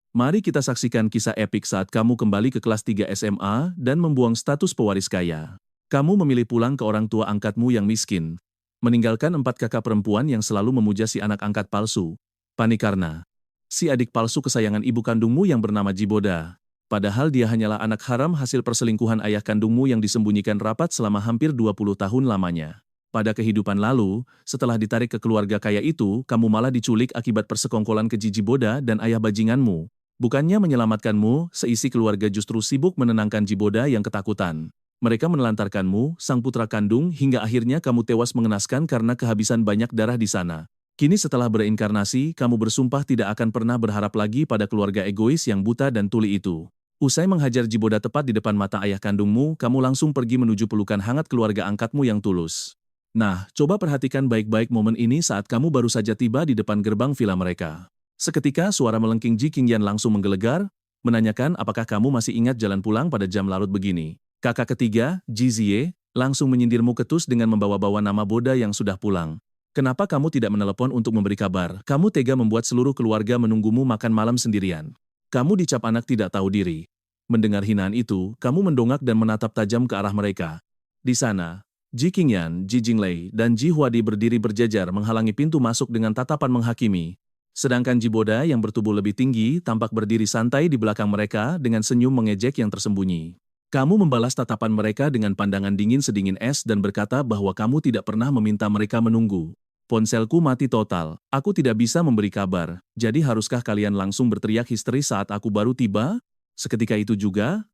Mari kita saksikan kisah epik saat kamu kembali ke kelas 3 SMA dan membuang status pewaris kaya. Kamu memilih pulang ke orang tua angkatmu yang miskin, meninggalkan 4 kakak perempuan yang selalu memuja si anak angkat palsu. Panik karena si adik palsu kesayangan ibu kandungmu yang bernama Jiboda. Padahal dia hanyalah anak haram hasil perselingkuhan ayah kandungmu yang disembunyikan rapat selama hampir 20 tahun lamanya. Pada kehidupan lalu, setelah ditarik ke keluarga kaya itu, kamu malah diculik akibat persekongkolan keji Jiboda dan ayah bajinganmu. Bukannya menyelamatkanmu, seisi keluarga justru sibuk menenangkan Jiboda yang ketakutan. Mereka menelantarkanmu, sang putra kandung, hingga akhirnya kamu tewas mengenaskan karena kehabisan banyak darah di sana. Kini setelah bereinkarnasi, kamu bersumpah tidak akan pernah berharap lagi pada keluarga egois yang buta dan tuli itu. Usai menghajar Jiboda tepat di depan mata ayah kandungmu, kamu langsung pergi menuju pelukan hangat keluarga angkatmu yang tulus. Nah, coba perhatikan baik-baik momen ini saat kamu baru saja tiba di depan gerbang villa mereka. Seketika suara melengking Ji Qingyan langsung menggelegar, menanyakan apakah kamu masih ingat jalan pulang pada jam larut begini. Kakak ketiga, Ji Ziye, langsung menyindirmu ketus dengan membawa-bawa nama Boda yang sudah pulang. Kenapa kamu tidak menelepon untuk memberi kabar? Kamu tega membuat seluruh keluarga menunggumu makan malam sendirian. Kamu dicap anak tidak tahu diri. Mendengar hinaan itu, kamu mendongak dan menatap tajam ke arah mereka. Di sana, Ji Qingyan, Ji Jinglei, dan Ji Huadi berdiri berjajar menghalangi pintu masuk dengan tatapan menghakimi. Sedangkan Jiboda yang bertubuh lebih tinggi tampak berdiri santai di belakang mereka dengan senyum mengejek yang tersembunyi. Kamu membalas tatapan mereka dengan pandangan dingin sedingin es dan berkata bahwa kamu tidak pernah meminta mereka menunggu. Ponselku mati total, aku tidak bisa memberi kabar, jadi haruskah kalian langsung berteriak histeris saat aku baru tiba? Seketika itu juga,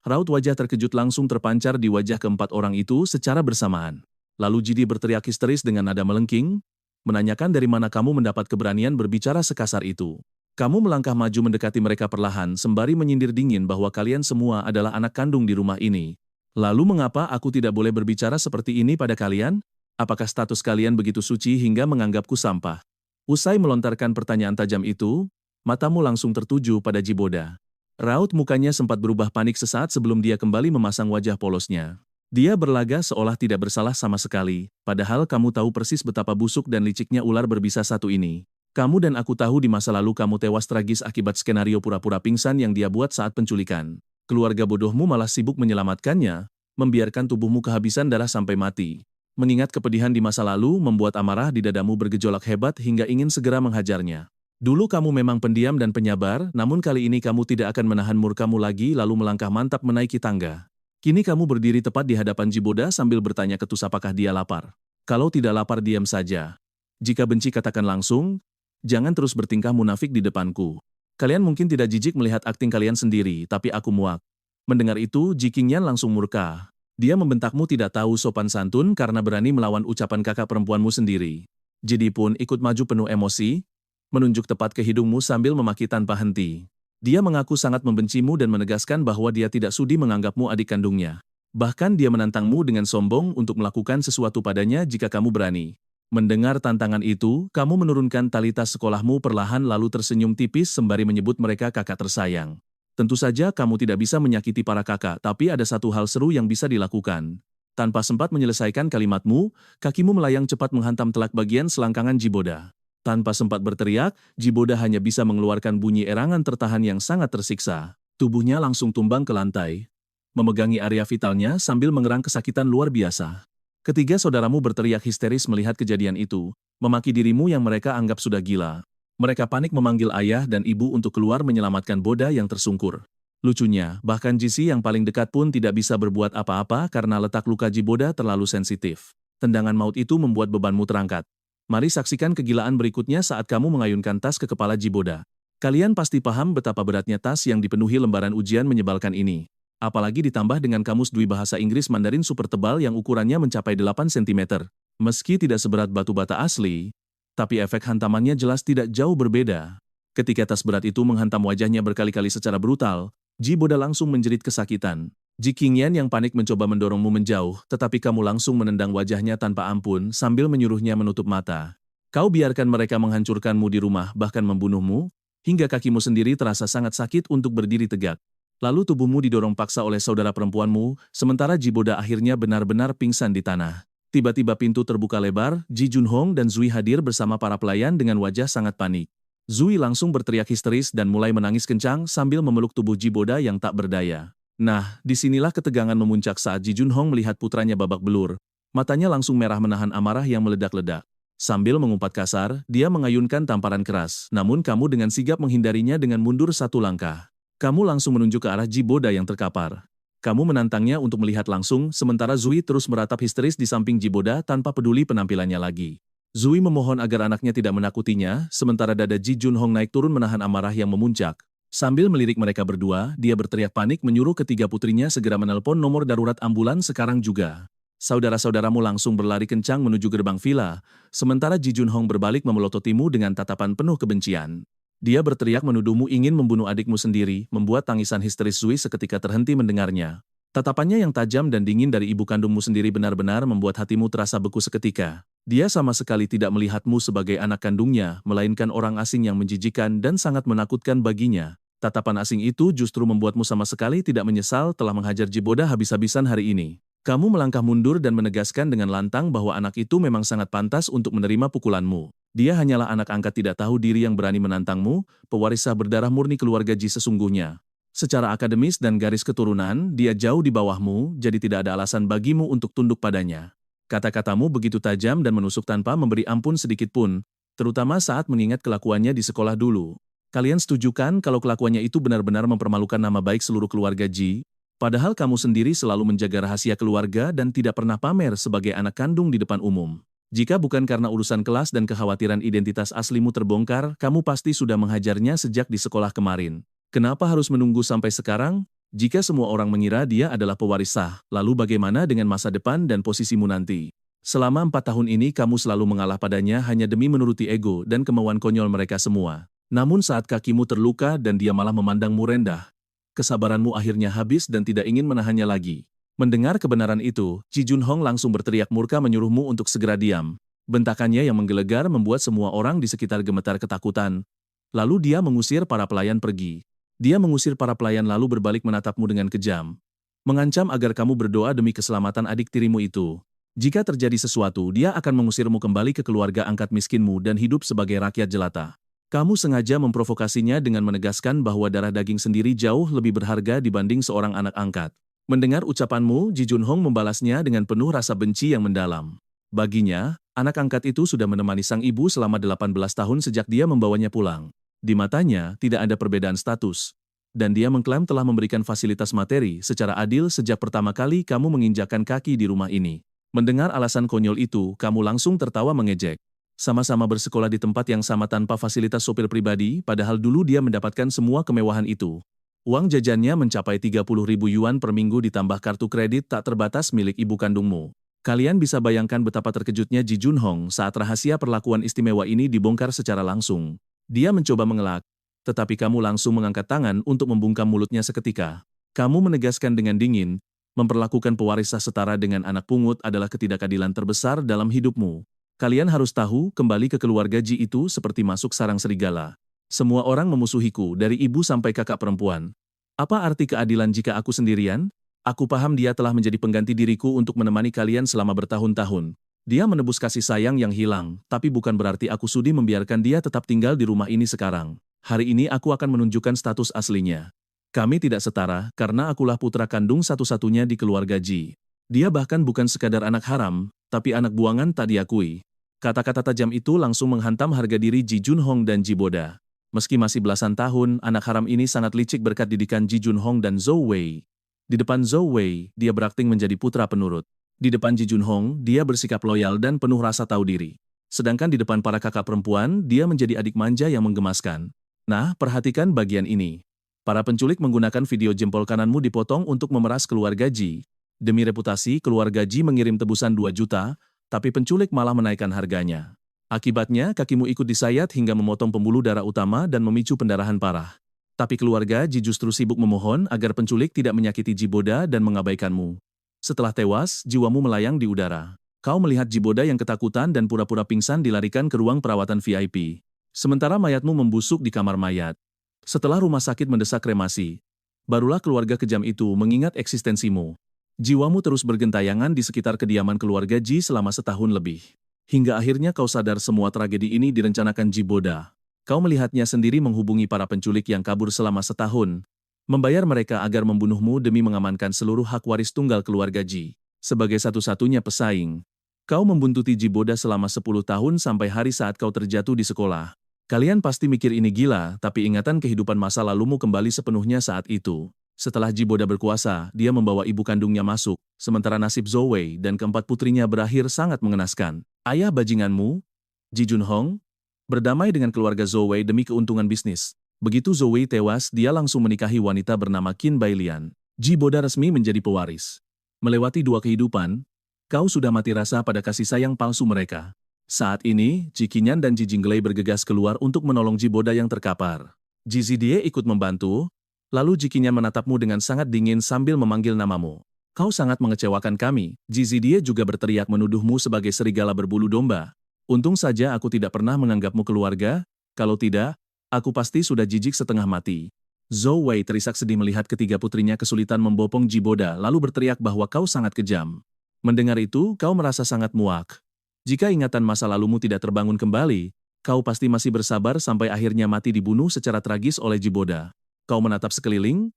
raut wajah terkejut langsung terpancar di wajah keempat orang itu secara bersamaan. Lalu Jidi berteriak histeris dengan nada melengking, menanyakan dari mana kamu mendapat keberanian berbicara sekasar itu. Kamu melangkah maju mendekati mereka perlahan sembari menyindir dingin bahwa kalian semua adalah anak kandung di rumah ini. Lalu mengapa aku tidak boleh berbicara seperti ini pada kalian? Apakah status kalian begitu suci hingga menganggapku sampah? Usai melontarkan pertanyaan tajam itu, matamu langsung tertuju pada Jiboda. Raut mukanya sempat berubah panik sesaat sebelum dia kembali memasang wajah polosnya. Dia berlaga seolah tidak bersalah sama sekali, padahal kamu tahu persis betapa busuk dan liciknya ular berbisa satu ini. Kamu dan aku tahu di masa lalu kamu tewas tragis akibat skenario pura-pura pingsan yang dia buat saat penculikan. Keluarga bodohmu malah sibuk menyelamatkannya, membiarkan tubuhmu kehabisan darah sampai mati. Mengingat kepedihan di masa lalu membuat amarah di dadamu bergejolak hebat hingga ingin segera menghajarnya. Dulu kamu memang pendiam dan penyabar, namun kali ini kamu tidak akan menahan murkamu lagi lalu melangkah mantap menaiki tangga. Kini kamu berdiri tepat di hadapan Jiboda sambil bertanya ketus apakah dia lapar. Kalau tidak lapar diam saja. Jika benci katakan langsung, jangan terus bertingkah munafik di depanku. Kalian mungkin tidak jijik melihat akting kalian sendiri, tapi aku muak. Mendengar itu, Ji Qingyan langsung murka. Dia membentakmu tidak tahu sopan santun karena berani melawan ucapan kakak perempuanmu sendiri. Jidi pun ikut maju penuh emosi, menunjuk tepat ke hidungmu sambil memaki tanpa henti. Dia mengaku sangat membencimu dan menegaskan bahwa dia tidak sudi menganggapmu adik kandungnya. Bahkan dia menantangmu dengan sombong untuk melakukan sesuatu padanya jika kamu berani. Mendengar tantangan itu, kamu menurunkan tali tas sekolahmu perlahan lalu tersenyum tipis sembari menyebut mereka kakak tersayang. Tentu saja kamu tidak bisa menyakiti para kakak, tapi ada satu hal seru yang bisa dilakukan. Tanpa sempat menyelesaikan kalimatmu, kakimu melayang cepat menghantam telak bagian selangkangan Jiboda. Tanpa sempat berteriak, Jiboda hanya bisa mengeluarkan bunyi erangan tertahan yang sangat tersiksa. Tubuhnya langsung tumbang ke lantai, memegangi area vitalnya sambil mengerang kesakitan luar biasa. Ketiga saudaramu berteriak histeris melihat kejadian itu, memaki dirimu yang mereka anggap sudah gila. Mereka panik memanggil ayah dan ibu untuk keluar menyelamatkan Boda yang tersungkur. Lucunya, bahkan Jisi yang paling dekat pun tidak bisa berbuat apa-apa karena letak luka Jiboda terlalu sensitif. Tendangan maut itu membuat bebanmu terangkat. Mari saksikan kegilaan berikutnya saat kamu mengayunkan tas ke kepala Jiboda. Kalian pasti paham betapa beratnya tas yang dipenuhi lembaran ujian menyebalkan ini. Apalagi ditambah dengan kamus dwi bahasa Inggris Mandarin super tebal yang ukurannya mencapai 8 cm. Meski tidak seberat batu bata asli, tapi efek hantamannya jelas tidak jauh berbeda. Ketika tas berat itu menghantam wajahnya berkali-kali secara brutal, Jiboda langsung menjerit kesakitan. Ji Qingyan yang panik mencoba mendorongmu menjauh, tetapi kamu langsung menendang wajahnya tanpa ampun sambil menyuruhnya menutup mata. Kau biarkan mereka menghancurkanmu di rumah bahkan membunuhmu, hingga kakimu sendiri terasa sangat sakit untuk berdiri tegak. Lalu tubuhmu didorong paksa oleh saudara perempuanmu, sementara Jiboda akhirnya benar-benar pingsan di tanah. Tiba-tiba pintu terbuka lebar, Ji Junhong dan Zui hadir bersama para pelayan dengan wajah sangat panik. Zui langsung berteriak histeris dan mulai menangis kencang sambil memeluk tubuh Jiboda yang tak berdaya. Nah, disinilah ketegangan memuncak saat Ji Junhong melihat putranya babak belur. Matanya langsung merah menahan amarah yang meledak-ledak. Sambil mengumpat kasar, dia mengayunkan tamparan keras. Namun kamu dengan sigap menghindarinya dengan mundur satu langkah. Kamu langsung menunjuk ke arah Jiboda yang terkapar. Kamu menantangnya untuk melihat langsung, sementara Zui terus meratap histeris di samping Jiboda tanpa peduli penampilannya lagi. Zui memohon agar anaknya tidak menakutinya, sementara dada Ji Junhong naik turun menahan amarah yang memuncak. Sambil melirik mereka berdua, dia berteriak panik menyuruh ketiga putrinya segera menelpon nomor darurat ambulans sekarang juga. Saudara-saudaramu langsung berlari kencang menuju gerbang villa, sementara Ji Junhong berbalik memelototimu dengan tatapan penuh kebencian. Dia berteriak menuduhmu ingin membunuh adikmu sendiri, membuat tangisan histeris Zui seketika terhenti mendengarnya. Tatapannya yang tajam dan dingin dari ibu kandungmu sendiri benar-benar membuat hatimu terasa beku seketika. Dia sama sekali tidak melihatmu sebagai anak kandungnya, melainkan orang asing yang menjijikan dan sangat menakutkan baginya. Tatapan asing itu justru membuatmu sama sekali tidak menyesal telah menghajar Jiboda habis-habisan hari ini. Kamu melangkah mundur dan menegaskan dengan lantang bahwa anak itu memang sangat pantas untuk menerima pukulanmu. Dia hanyalah anak angkat tidak tahu diri yang berani menantangmu, pewaris sah berdarah murni keluarga Ji sesungguhnya. Secara akademis dan garis keturunan, dia jauh di bawahmu, jadi tidak ada alasan bagimu untuk tunduk padanya. Kata-katamu begitu tajam dan menusuk tanpa memberi ampun sedikit pun, terutama saat mengingat kelakuannya di sekolah dulu. Kalian setujukan kalau kelakuannya itu benar-benar mempermalukan nama baik seluruh keluarga Ji? Padahal kamu sendiri selalu menjaga rahasia keluarga dan tidak pernah pamer sebagai anak kandung di depan umum. Jika bukan karena urusan kelas dan kekhawatiran identitas aslimu terbongkar, kamu pasti sudah menghajarnya sejak di sekolah kemarin. Kenapa harus menunggu sampai sekarang? Jika semua orang mengira dia adalah pewaris sah, lalu bagaimana dengan masa depan dan posisimu nanti? Selama 4 tahun ini kamu selalu mengalah padanya hanya demi menuruti ego dan kemauan konyol mereka semua. Namun saat kakimu terluka dan dia malah memandangmu rendah, kesabaranmu akhirnya habis dan tidak ingin menahannya lagi. Mendengar kebenaran itu, Ji Junhong langsung berteriak murka menyuruhmu untuk segera diam. Bentakannya yang menggelegar membuat semua orang di sekitar gemetar ketakutan. Lalu dia mengusir para pelayan pergi. Dia mengusir para pelayan lalu berbalik menatapmu dengan kejam. Mengancam agar kamu berdoa demi keselamatan adik tirimu itu. Jika terjadi sesuatu, dia akan mengusirmu kembali ke keluarga angkat miskinmu dan hidup sebagai rakyat jelata. Kamu sengaja memprovokasinya dengan menegaskan bahwa darah daging sendiri jauh lebih berharga dibanding seorang anak angkat. Mendengar ucapanmu, Ji Junhong membalasnya dengan penuh rasa benci yang mendalam. Baginya, anak angkat itu sudah menemani sang ibu selama 18 tahun sejak dia membawanya pulang. Di matanya, tidak ada perbedaan status. Dan dia mengklaim telah memberikan fasilitas materi secara adil sejak pertama kali kamu menginjakkan kaki di rumah ini. Mendengar alasan konyol itu, kamu langsung tertawa mengejek. Sama-sama bersekolah di tempat yang sama tanpa fasilitas sopir pribadi, padahal dulu dia mendapatkan semua kemewahan itu. Uang jajannya mencapai 30.000 yuan per minggu ditambah kartu kredit tak terbatas milik ibu kandungmu. Kalian bisa bayangkan betapa terkejutnya Ji Junhong saat rahasia perlakuan istimewa ini dibongkar secara langsung. Dia mencoba mengelak, tetapi kamu langsung mengangkat tangan untuk membungkam mulutnya seketika. Kamu menegaskan dengan dingin, memperlakukan pewaris sah setara dengan anak pungut adalah ketidakadilan terbesar dalam hidupmu. Kalian harus tahu, kembali ke keluarga Ji itu seperti masuk sarang serigala. Semua orang memusuhiku, dari ibu sampai kakak perempuan. Apa arti keadilan jika aku sendirian? Aku paham dia telah menjadi pengganti diriku untuk menemani kalian selama bertahun-tahun. Dia menebus kasih sayang yang hilang, tapi bukan berarti aku sudi membiarkan dia tetap tinggal di rumah ini sekarang. Hari ini aku akan menunjukkan status aslinya. Kami tidak setara, karena akulah putra kandung satu-satunya di keluarga Ji. Dia bahkan bukan sekadar anak haram, tapi anak buangan tak diakui. Kata-kata tajam itu langsung menghantam harga diri Ji Junhong dan Jiboda. Meski masih belasan tahun, anak haram ini sangat licik berkat didikan Ji Junhong dan Zhou Wei. Di depan Zhou Wei, dia berakting menjadi putra penurut. Di depan Ji Junhong, dia bersikap loyal dan penuh rasa tahu diri. Sedangkan di depan para kakak perempuan, dia menjadi adik manja yang menggemaskan. Nah, perhatikan bagian ini. Para penculik menggunakan video jempol kananmu dipotong untuk memeras keluarga Ji. Demi reputasi, keluarga Ji mengirim tebusan 2 juta, tapi penculik malah menaikkan harganya. Akibatnya, kakimu ikut disayat hingga memotong pembuluh darah utama dan memicu pendarahan parah. Tapi keluarga Ji justru sibuk memohon agar penculik tidak menyakiti Jiboda dan mengabaikanmu. Setelah tewas, jiwamu melayang di udara. Kau melihat Jiboda yang ketakutan dan pura-pura pingsan dilarikan ke ruang perawatan VIP. Sementara mayatmu membusuk di kamar mayat. Setelah rumah sakit mendesak kremasi, barulah keluarga kejam itu mengingat eksistensimu. Jiwamu terus bergentayangan di sekitar kediaman keluarga Ji selama setahun lebih. Hingga akhirnya kau sadar semua tragedi ini direncanakan Jiboda. Kau melihatnya sendiri menghubungi para penculik yang kabur selama setahun, membayar mereka agar membunuhmu demi mengamankan seluruh hak waris tunggal keluarga Ji. Sebagai satu-satunya pesaing, kau membuntuti Jiboda selama 10 tahun sampai hari saat kau terjatuh di sekolah. Kalian pasti mikir ini gila, tapi ingatan kehidupan masa lalumu kembali sepenuhnya saat itu. Setelah Jiboda berkuasa, dia membawa ibu kandungnya masuk, sementara nasib Zhou Wei dan keempat putrinya berakhir sangat mengenaskan. Ayah bajinganmu, Ji Junhong, berdamai dengan keluarga Zhou Wei demi keuntungan bisnis. Begitu Zhou Wei tewas, dia langsung menikahi wanita bernama Qin Bailian. Jiboda resmi menjadi pewaris. Melewati 2 kehidupan, kau sudah mati rasa pada kasih sayang palsu mereka. Saat ini, Ji Qinyan dan Ji Jinglei bergegas keluar untuk menolong Jiboda yang terkapar. Ji Zidie ikut membantu, lalu Ji Qinyan menatapmu dengan sangat dingin sambil memanggil namamu. Kau sangat mengecewakan kami. Ji Zidie juga berteriak menuduhmu sebagai serigala berbulu domba. Untung saja aku tidak pernah menganggapmu keluarga, kalau tidak, aku pasti sudah jijik setengah mati. Zhou Wei terisak sedih melihat ketiga putrinya kesulitan membopong Jiboda lalu berteriak bahwa kau sangat kejam. Mendengar itu, kau merasa sangat muak. Jika ingatan masa lalumu tidak terbangun kembali, kau pasti masih bersabar sampai akhirnya mati dibunuh secara tragis oleh Jiboda. Kau menatap sekeliling,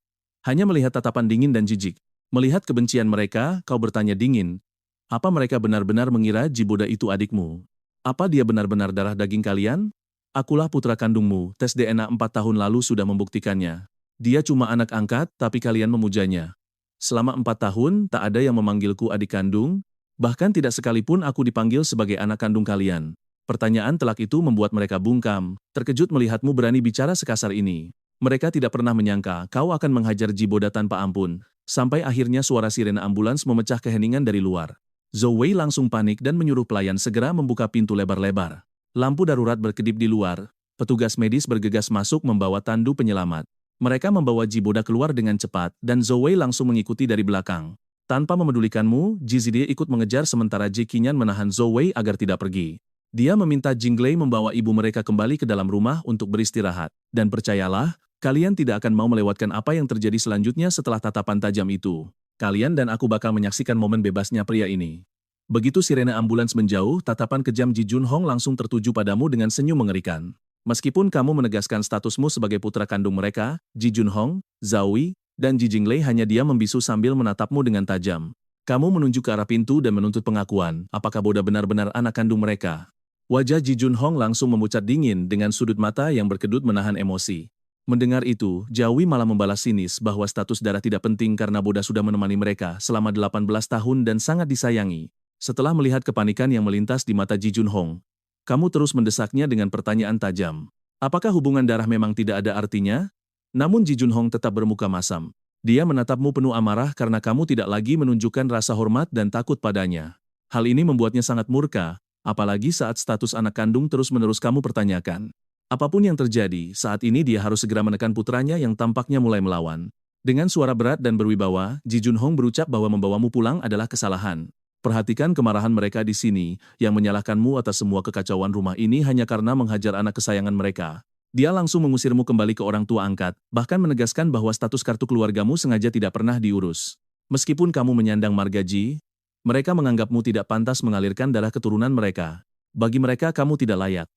hanya melihat tatapan dingin dan jijik. Melihat kebencian mereka, kau bertanya dingin, apa mereka benar-benar mengira Jiboda itu adikmu? Apa dia benar-benar darah daging kalian? Akulah putra kandungmu, tes DNA 4 tahun lalu sudah membuktikannya. Dia cuma anak angkat, tapi kalian memujanya. Selama 4 tahun, tak ada yang memanggilku adik kandung, bahkan tidak sekalipun aku dipanggil sebagai anak kandung kalian. Pertanyaan telak itu membuat mereka bungkam, terkejut melihatmu berani bicara sekasar ini. Mereka tidak pernah menyangka kau akan menghajar Jiboda tanpa ampun, sampai akhirnya suara sirena ambulans memecah keheningan dari luar. Zhou Wei langsung panik dan menyuruh pelayan segera membuka pintu lebar-lebar. Lampu darurat berkedip di luar, petugas medis bergegas masuk membawa tandu penyelamat. Mereka membawa Jiboda keluar dengan cepat dan Zhou Wei langsung mengikuti dari belakang. Tanpa memedulikanmu, Ji Zidie ikut mengejar sementara Ji Qinyan menahan Zhou Wei agar tidak pergi. Dia meminta Jinglei membawa ibu mereka kembali ke dalam rumah untuk beristirahat. Dan percayalah, kalian tidak akan mau melewatkan apa yang terjadi selanjutnya setelah tatapan tajam itu. Kalian dan aku bakal menyaksikan momen bebasnya pria ini. Begitu sirene ambulans menjauh, tatapan kejam Ji Junhong langsung tertuju padamu dengan senyum mengerikan. Meskipun kamu menegaskan statusmu sebagai putra kandung mereka, Ji Junhong, Zhao Wei, dan Ji Jinglei hanya diam membisu sambil menatapmu dengan tajam. Kamu menunjuk ke arah pintu dan menuntut pengakuan, apakah Boda benar-benar anak kandung mereka? Wajah Ji Junhong langsung memucat dingin dengan sudut mata yang berkedut menahan emosi. Mendengar itu, Zhao Wei malah membalas sinis bahwa status darah tidak penting karena Boda sudah menemani mereka selama 18 tahun dan sangat disayangi. Setelah melihat kepanikan yang melintas di mata Ji Junhong, kamu terus mendesaknya dengan pertanyaan tajam. Apakah hubungan darah memang tidak ada artinya? Namun Ji Junhong tetap bermuka masam. Dia menatapmu penuh amarah karena kamu tidak lagi menunjukkan rasa hormat dan takut padanya. Hal ini membuatnya sangat murka, apalagi saat status anak kandung terus-menerus kamu pertanyakan. Apapun yang terjadi, saat ini dia harus segera menekan putranya yang tampaknya mulai melawan. Dengan suara berat dan berwibawa, Ji Junhong berucap bahwa membawamu pulang adalah kesalahan. Perhatikan kemarahan mereka di sini, yang menyalahkanmu atas semua kekacauan rumah ini hanya karena menghajar anak kesayangan mereka. Dia langsung mengusirmu kembali ke orang tua angkat, bahkan menegaskan bahwa status kartu keluargamu sengaja tidak pernah diurus. Meskipun kamu menyandang marga Ji, mereka menganggapmu tidak pantas mengalirkan darah keturunan mereka. Bagi mereka kamu tidak layak.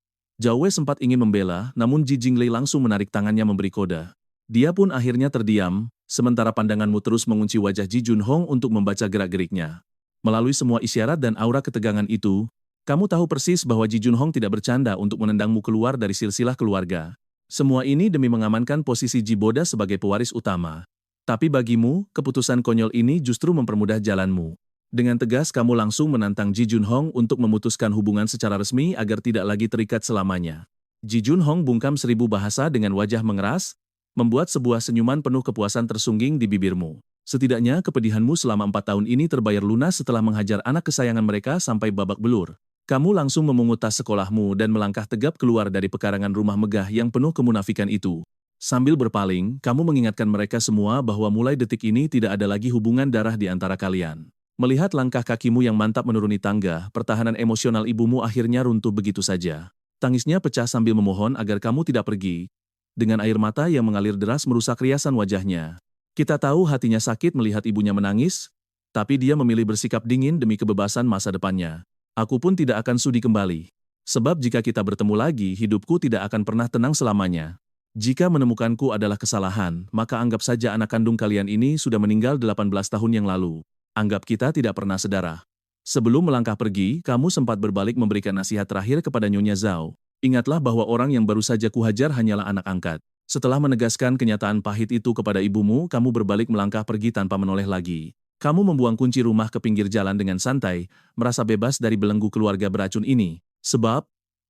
Zhao Wei sempat ingin membela, namun Ji Jinglei langsung menarik tangannya memberi kode. Dia pun akhirnya terdiam, sementara pandanganmu terus mengunci wajah Ji Junhong untuk membaca gerak-geriknya. Melalui semua isyarat dan aura ketegangan itu, kamu tahu persis bahwa Ji Junhong tidak bercanda untuk menendangmu keluar dari silsilah keluarga. Semua ini demi mengamankan posisi Jiboda sebagai pewaris utama. Tapi bagimu, keputusan konyol ini justru mempermudah jalanmu. Dengan tegas kamu langsung menantang Ji Junhong untuk memutuskan hubungan secara resmi agar tidak lagi terikat selamanya. Ji Junhong bungkam 1000 bahasa dengan wajah mengeras, membuat sebuah senyuman penuh kepuasan tersungging di bibirmu. Setidaknya kepedihanmu selama 4 tahun ini terbayar lunas setelah menghajar anak kesayangan mereka sampai babak belur. Kamu langsung memungut tas sekolahmu dan melangkah tegap keluar dari pekarangan rumah megah yang penuh kemunafikan itu. Sambil berpaling, kamu mengingatkan mereka semua bahwa mulai detik ini tidak ada lagi hubungan darah di antara kalian. Melihat langkah kakimu yang mantap menuruni tangga, pertahanan emosional ibumu akhirnya runtuh begitu saja. Tangisnya pecah sambil memohon agar kamu tidak pergi. Dengan air mata yang mengalir deras merusak riasan wajahnya. Kita tahu hatinya sakit melihat ibunya menangis, tapi dia memilih bersikap dingin demi kebebasan masa depannya. Aku pun tidak akan sudi kembali. Sebab jika kita bertemu lagi, hidupku tidak akan pernah tenang selamanya. Jika menemukanku adalah kesalahan, maka anggap saja anak kandung kalian ini sudah meninggal 18 tahun yang lalu. Anggap kita tidak pernah sedarah. Sebelum melangkah pergi, kamu sempat berbalik memberikan nasihat terakhir kepada Nyonya Zhao. Ingatlah bahwa orang yang baru saja kuhajar hanyalah anak angkat. Setelah menegaskan kenyataan pahit itu kepada ibumu, kamu berbalik melangkah pergi tanpa menoleh lagi. Kamu membuang kunci rumah ke pinggir jalan dengan santai, merasa bebas dari belenggu keluarga beracun ini. Sebab,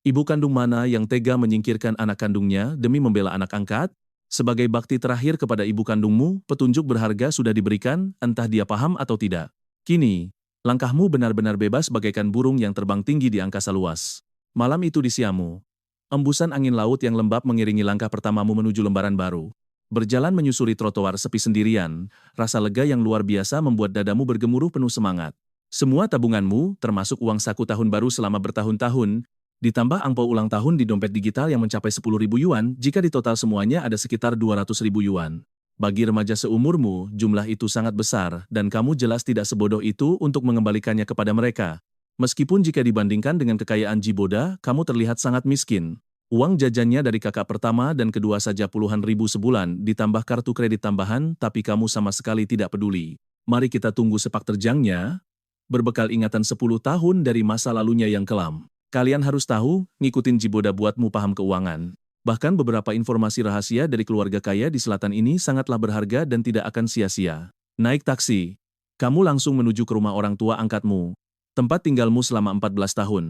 ibu kandung mana yang tega menyingkirkan anak kandungnya demi membela anak angkat? Sebagai bakti terakhir kepada ibu kandungmu, petunjuk berharga sudah diberikan, entah dia paham atau tidak. Kini, langkahmu benar-benar bebas bagaikan burung yang terbang tinggi di angkasa luas. Malam itu di Siamu, embusan angin laut yang lembab mengiringi langkah pertamamu menuju lembaran baru. Berjalan menyusuri trotoar sepi sendirian, rasa lega yang luar biasa membuat dadamu bergemuruh penuh semangat. Semua tabunganmu, termasuk uang saku tahun baru selama bertahun-tahun, ditambah angpau ulang tahun di dompet digital yang mencapai 10.000 yuan, jika ditotal semuanya ada sekitar 200.000 yuan. Bagi remaja seumurmu, jumlah itu sangat besar, dan kamu jelas tidak sebodoh itu untuk mengembalikannya kepada mereka. Meskipun jika dibandingkan dengan kekayaan Jiboda, kamu terlihat sangat miskin. Uang jajannya dari kakak pertama dan kedua saja puluhan ribu sebulan, ditambah kartu kredit tambahan, tapi kamu sama sekali tidak peduli. Mari kita tunggu sepak terjangnya. Berbekal ingatan 10 tahun dari masa lalunya yang kelam. Kalian harus tahu, ngikutin Jiboda buatmu paham keuangan. Bahkan beberapa informasi rahasia dari keluarga kaya di selatan ini sangatlah berharga dan tidak akan sia-sia. Naik taksi. Kamu langsung menuju ke rumah orang tua angkatmu. Tempat tinggalmu selama 14 tahun.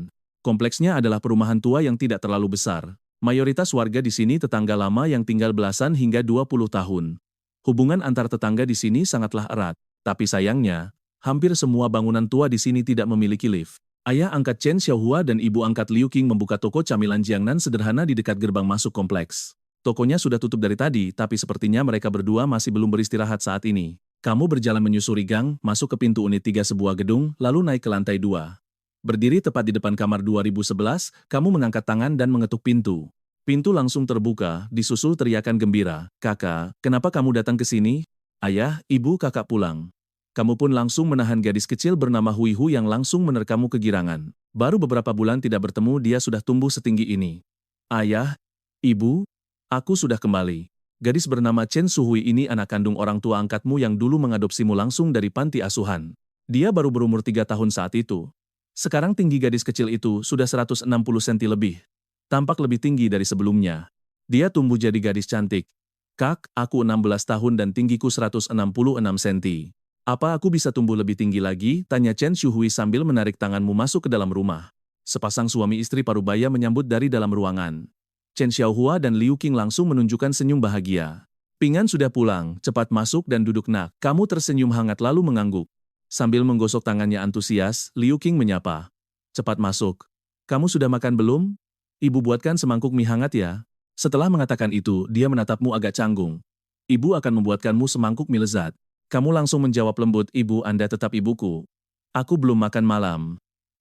Kompleksnya adalah perumahan tua yang tidak terlalu besar. Mayoritas warga di sini tetangga lama yang tinggal belasan hingga 20 tahun. Hubungan antar tetangga di sini sangatlah erat. Tapi sayangnya, hampir semua bangunan tua di sini tidak memiliki lift. Ayah angkat Chen Xiaohua dan ibu angkat Liu Qing membuka toko camilan Jiangnan sederhana di dekat gerbang masuk kompleks. Tokonya sudah tutup dari tadi, tapi sepertinya mereka berdua masih belum beristirahat saat ini. Kamu berjalan menyusuri gang, masuk ke pintu unit 3 sebuah gedung, lalu naik ke lantai 2. Berdiri tepat di depan kamar 2011, kamu mengangkat tangan dan mengetuk pintu. Pintu langsung terbuka, disusul teriakan gembira. Kakak, kenapa kamu datang ke sini? Ayah, ibu, kakak pulang. Kamu pun langsung menahan gadis kecil bernama Hui Hu yang langsung menerkamu kegirangan. Baru beberapa bulan tidak bertemu dia sudah tumbuh setinggi ini. Ayah, ibu, aku sudah kembali. Gadis bernama Chen Suhui ini anak kandung orang tua angkatmu yang dulu mengadopsimu langsung dari panti asuhan. Dia baru berumur 3 tahun saat itu. Sekarang tinggi gadis kecil itu sudah 160 cm lebih. Tampak lebih tinggi dari sebelumnya. Dia tumbuh jadi gadis cantik. Kak, aku 16 tahun dan tinggiku 166 cm. Apa aku bisa tumbuh lebih tinggi lagi? Tanya Chen Shuhui sambil menarik tanganmu masuk ke dalam rumah. Sepasang suami istri parubaya menyambut dari dalam ruangan. Chen Xiaohua dan Liu Qing langsung menunjukkan senyum bahagia. Pingan sudah pulang, cepat masuk dan duduk nak. Kamu tersenyum hangat lalu mengangguk. Sambil menggosok tangannya antusias, Liu Qing menyapa. Cepat masuk. Kamu sudah makan belum? Ibu buatkan semangkuk mie hangat ya. Setelah mengatakan itu, dia menatapmu agak canggung. Ibu akan membuatkanmu semangkuk mie lezat. Kamu langsung menjawab lembut, ibu Anda tetap ibuku. Aku belum makan malam.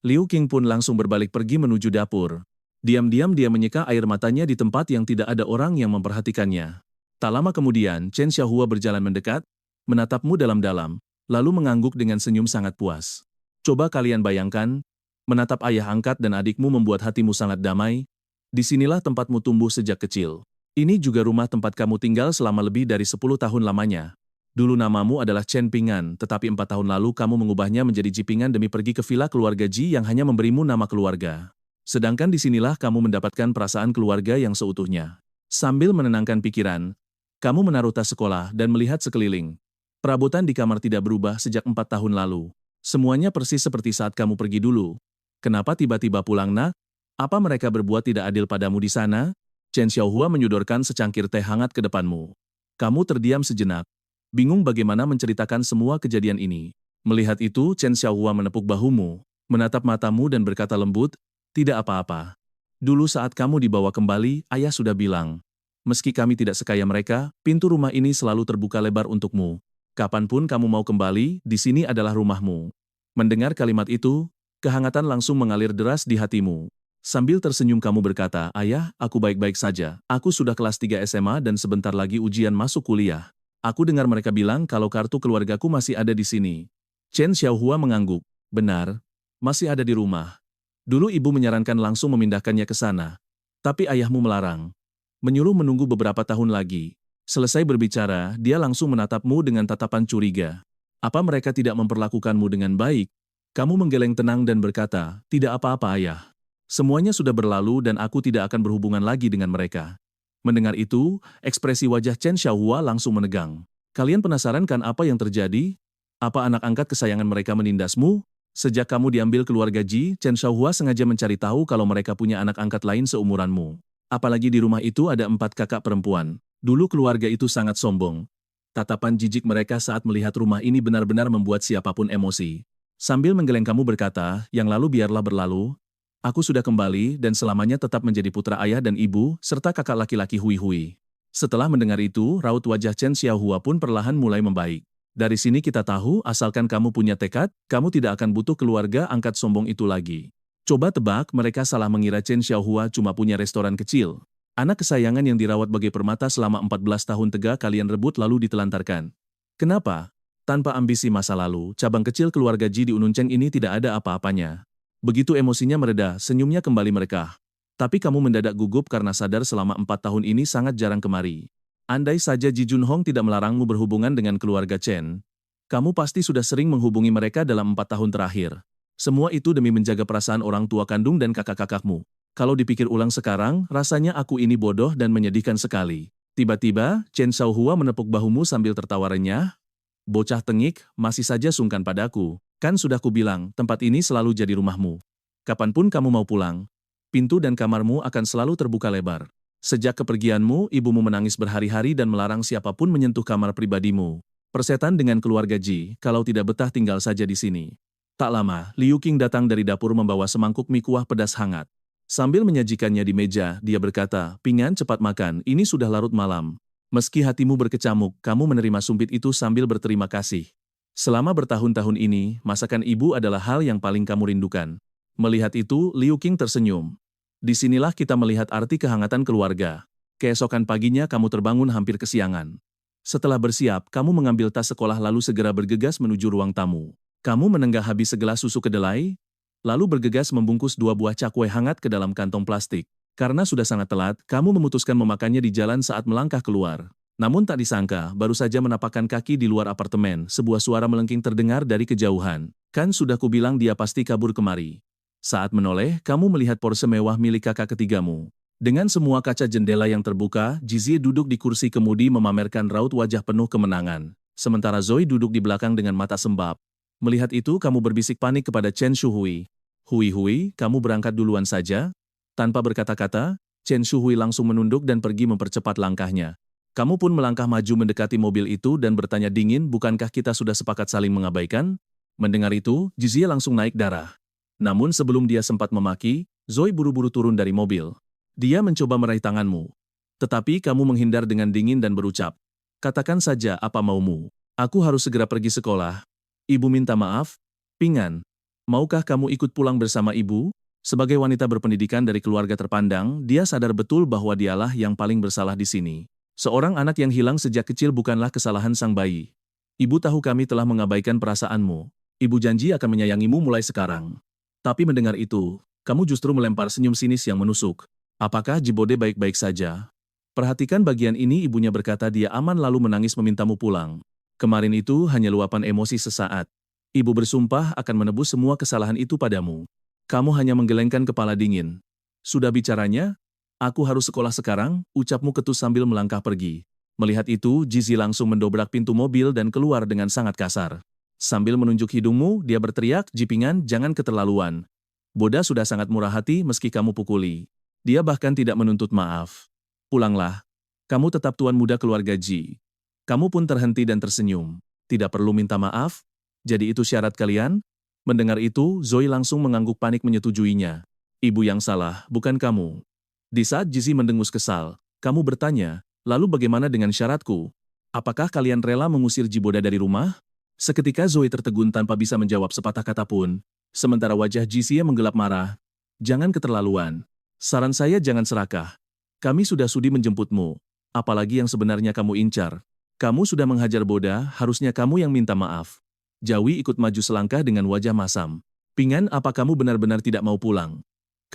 Liu Qing pun langsung berbalik pergi menuju dapur. Diam-diam dia menyeka air matanya di tempat yang tidak ada orang yang memperhatikannya. Tak lama kemudian, Chen Xiaohua berjalan mendekat, menatapmu dalam-dalam, lalu mengangguk dengan senyum sangat puas. Coba kalian bayangkan, menatap ayah angkat dan adikmu membuat hatimu sangat damai. Disinilah tempatmu tumbuh sejak kecil. Ini juga rumah tempat kamu tinggal selama lebih dari 10 tahun lamanya. Dulu namamu adalah Chen Pingan, tetapi 4 tahun lalu kamu mengubahnya menjadi Ji Pingan demi pergi ke villa keluarga Ji yang hanya memberimu nama keluarga. Sedangkan disinilah kamu mendapatkan perasaan keluarga yang seutuhnya. Sambil menenangkan pikiran, kamu menaruh tas sekolah dan melihat sekeliling. Perabotan di kamar tidak berubah sejak 4 tahun lalu. Semuanya persis seperti saat kamu pergi dulu. Kenapa tiba-tiba pulang nak? Apa mereka berbuat tidak adil padamu di sana? Chen Xiaohua menyodorkan secangkir teh hangat ke depanmu. Kamu terdiam sejenak. Bingung bagaimana menceritakan semua kejadian ini. Melihat itu, Chen Xiaohua menepuk bahumu, menatap matamu dan berkata lembut, tidak apa-apa. Dulu saat kamu dibawa kembali, ayah sudah bilang. Meski kami tidak sekaya mereka, pintu rumah ini selalu terbuka lebar untukmu. Kapanpun kamu mau kembali, di sini adalah rumahmu. Mendengar kalimat itu, kehangatan langsung mengalir deras di hatimu. Sambil tersenyum kamu berkata, ayah, aku baik-baik saja. Aku sudah kelas 3 SMA dan sebentar lagi ujian masuk kuliah. Aku dengar mereka bilang kalau kartu keluargaku masih ada di sini. Chen Xiaohua mengangguk. Benar, masih ada di rumah. Dulu ibu menyarankan langsung memindahkannya ke sana. Tapi ayahmu melarang. Menyuruh menunggu beberapa tahun lagi. Selesai berbicara, dia langsung menatapmu dengan tatapan curiga. Apa mereka tidak memperlakukanmu dengan baik? Kamu menggeleng tenang dan berkata, tidak apa-apa ayah. Semuanya sudah berlalu dan aku tidak akan berhubungan lagi dengan mereka. Mendengar itu, ekspresi wajah Chen Xiaohua langsung menegang. Kalian penasaran kan apa yang terjadi? Apa anak angkat kesayangan mereka menindasmu? Sejak kamu diambil keluarga Ji, Chen Xiaohua sengaja mencari tahu kalau mereka punya anak angkat lain seumuranmu. Apalagi di rumah itu ada 4 kakak perempuan. Dulu keluarga itu sangat sombong. Tatapan jijik mereka saat melihat rumah ini benar-benar membuat siapapun emosi. Sambil menggeleng kamu berkata, yang lalu biarlah berlalu. Aku sudah kembali dan selamanya tetap menjadi putra ayah dan ibu, serta kakak laki-laki Hui Hui. Setelah mendengar itu, raut wajah Chen Xiaohua pun perlahan mulai membaik. Dari sini kita tahu, asalkan kamu punya tekad, kamu tidak akan butuh keluarga angkat sombong itu lagi. Coba tebak, mereka salah mengira Chen Xiaohua cuma punya restoran kecil. Anak kesayangan yang dirawat bagai permata selama 14 tahun tegak kalian rebut lalu ditelantarkan. Kenapa? Tanpa ambisi masa lalu, cabang kecil keluarga Ji di Ununceng ini tidak ada apa-apanya. Begitu emosinya mereda, senyumnya kembali merekah. Tapi kamu mendadak gugup karena sadar selama 4 tahun ini sangat jarang kemari. Andai saja Ji Junhong tidak melarangmu berhubungan dengan keluarga Chen, kamu pasti sudah sering menghubungi mereka dalam 4 tahun terakhir. Semua itu demi menjaga perasaan orang tua kandung dan kakak-kakakmu. Kalau dipikir ulang sekarang, rasanya aku ini bodoh dan menyedihkan sekali. Tiba-tiba, Chen Xiaohua menepuk bahumu sambil tertawa renyah. Bocah tengik, masih saja sungkan padaku. Kan sudah kubilang, tempat ini selalu jadi rumahmu. Kapanpun kamu mau pulang, pintu dan kamarmu akan selalu terbuka lebar. Sejak kepergianmu, ibumu menangis berhari-hari dan melarang siapapun menyentuh kamar pribadimu. Persetan dengan keluarga Ji, kalau tidak betah tinggal saja di sini. Tak lama, Liu Qing datang dari dapur membawa semangkuk mie kuah pedas hangat. Sambil menyajikannya di meja, dia berkata, "Pingan cepat makan, ini sudah larut malam." Meski hatimu berkecamuk, kamu menerima sumpit itu sambil berterima kasih. Selama bertahun-tahun ini, masakan ibu adalah hal yang paling kamu rindukan. Melihat itu, Liu Qing tersenyum. Disinilah kita melihat arti kehangatan keluarga. Keesokan paginya kamu terbangun hampir kesiangan. Setelah bersiap, kamu mengambil tas sekolah lalu segera bergegas menuju ruang tamu. Kamu menenggak habis segelas susu kedelai, lalu bergegas membungkus 2 buah cakwe hangat ke dalam kantong plastik. Karena sudah sangat telat, kamu memutuskan memakannya di jalan saat melangkah keluar. Namun tak disangka, baru saja menapakkan kaki di luar apartemen, sebuah suara melengking terdengar dari kejauhan. Kan sudah kubilang dia pasti kabur kemari. Saat menoleh, kamu melihat Porsche mewah milik kakak ketigamu. Dengan semua kaca jendela yang terbuka, Jizie duduk di kursi kemudi memamerkan raut wajah penuh kemenangan. Sementara Zoe duduk di belakang dengan mata sembab. Melihat itu, kamu berbisik panik kepada Chen Shuhui. "Hui, kamu berangkat duluan saja?" Tanpa berkata-kata, Chen Shuhui langsung menunduk dan pergi mempercepat langkahnya. Kamu pun melangkah maju mendekati mobil itu dan bertanya dingin, "Bukankah kita sudah sepakat saling mengabaikan?" Mendengar itu, Jizie langsung naik darah. Namun sebelum dia sempat memaki, Zoe buru-buru turun dari mobil. Dia mencoba meraih tanganmu. Tetapi kamu menghindar dengan dingin dan berucap, "Katakan saja apa maumu. Aku harus segera pergi sekolah." "Ibu minta maaf." "Pingan, maukah kamu ikut pulang bersama ibu?" Sebagai wanita berpendidikan dari keluarga terpandang, dia sadar betul bahwa dialah yang paling bersalah di sini. Seorang anak yang hilang sejak kecil bukanlah kesalahan sang bayi. "Ibu tahu kami telah mengabaikan perasaanmu. Ibu janji akan menyayangimu mulai sekarang." Tapi mendengar itu, kamu justru melempar senyum sinis yang menusuk. "Apakah Jibode baik-baik saja?" "Perhatikan bagian ini," ibunya berkata. Dia aman lalu menangis memintamu pulang. "Kemarin itu hanya luapan emosi sesaat. Ibu bersumpah akan menebus semua kesalahan itu padamu." Kamu hanya menggelengkan kepala dingin. "Sudah bicaranya? Aku harus sekolah sekarang," ucapmu ketus sambil melangkah pergi. Melihat itu, Jizi langsung mendobrak pintu mobil dan keluar dengan sangat kasar. Sambil menunjuk hidungmu, dia berteriak, "Jipingan, jangan keterlaluan. Boda sudah sangat murah hati meski kamu pukuli." Dia bahkan tidak menuntut maaf. "Pulanglah. Kamu tetap tuan muda keluarga Ji." Kamu pun terhenti dan tersenyum. "Tidak perlu minta maaf? Jadi itu syarat kalian?" Mendengar itu, Zoe langsung mengangguk panik menyetujuinya. "Ibu yang salah, bukan kamu." Di saat Jizi mendengus kesal, kamu bertanya, "Lalu bagaimana dengan syaratku? Apakah kalian rela mengusir Jiboda dari rumah?" Seketika Zoe tertegun tanpa bisa menjawab sepatah kata pun. Sementara wajah Jizie menggelap marah. "Jangan keterlaluan. Saran saya jangan serakah. Kami sudah sudi menjemputmu. Apalagi yang sebenarnya kamu incar. Kamu sudah menghajar Boda, harusnya kamu yang minta maaf." Jawi ikut maju selangkah dengan wajah masam. Pingan, apa kamu benar-benar tidak mau pulang?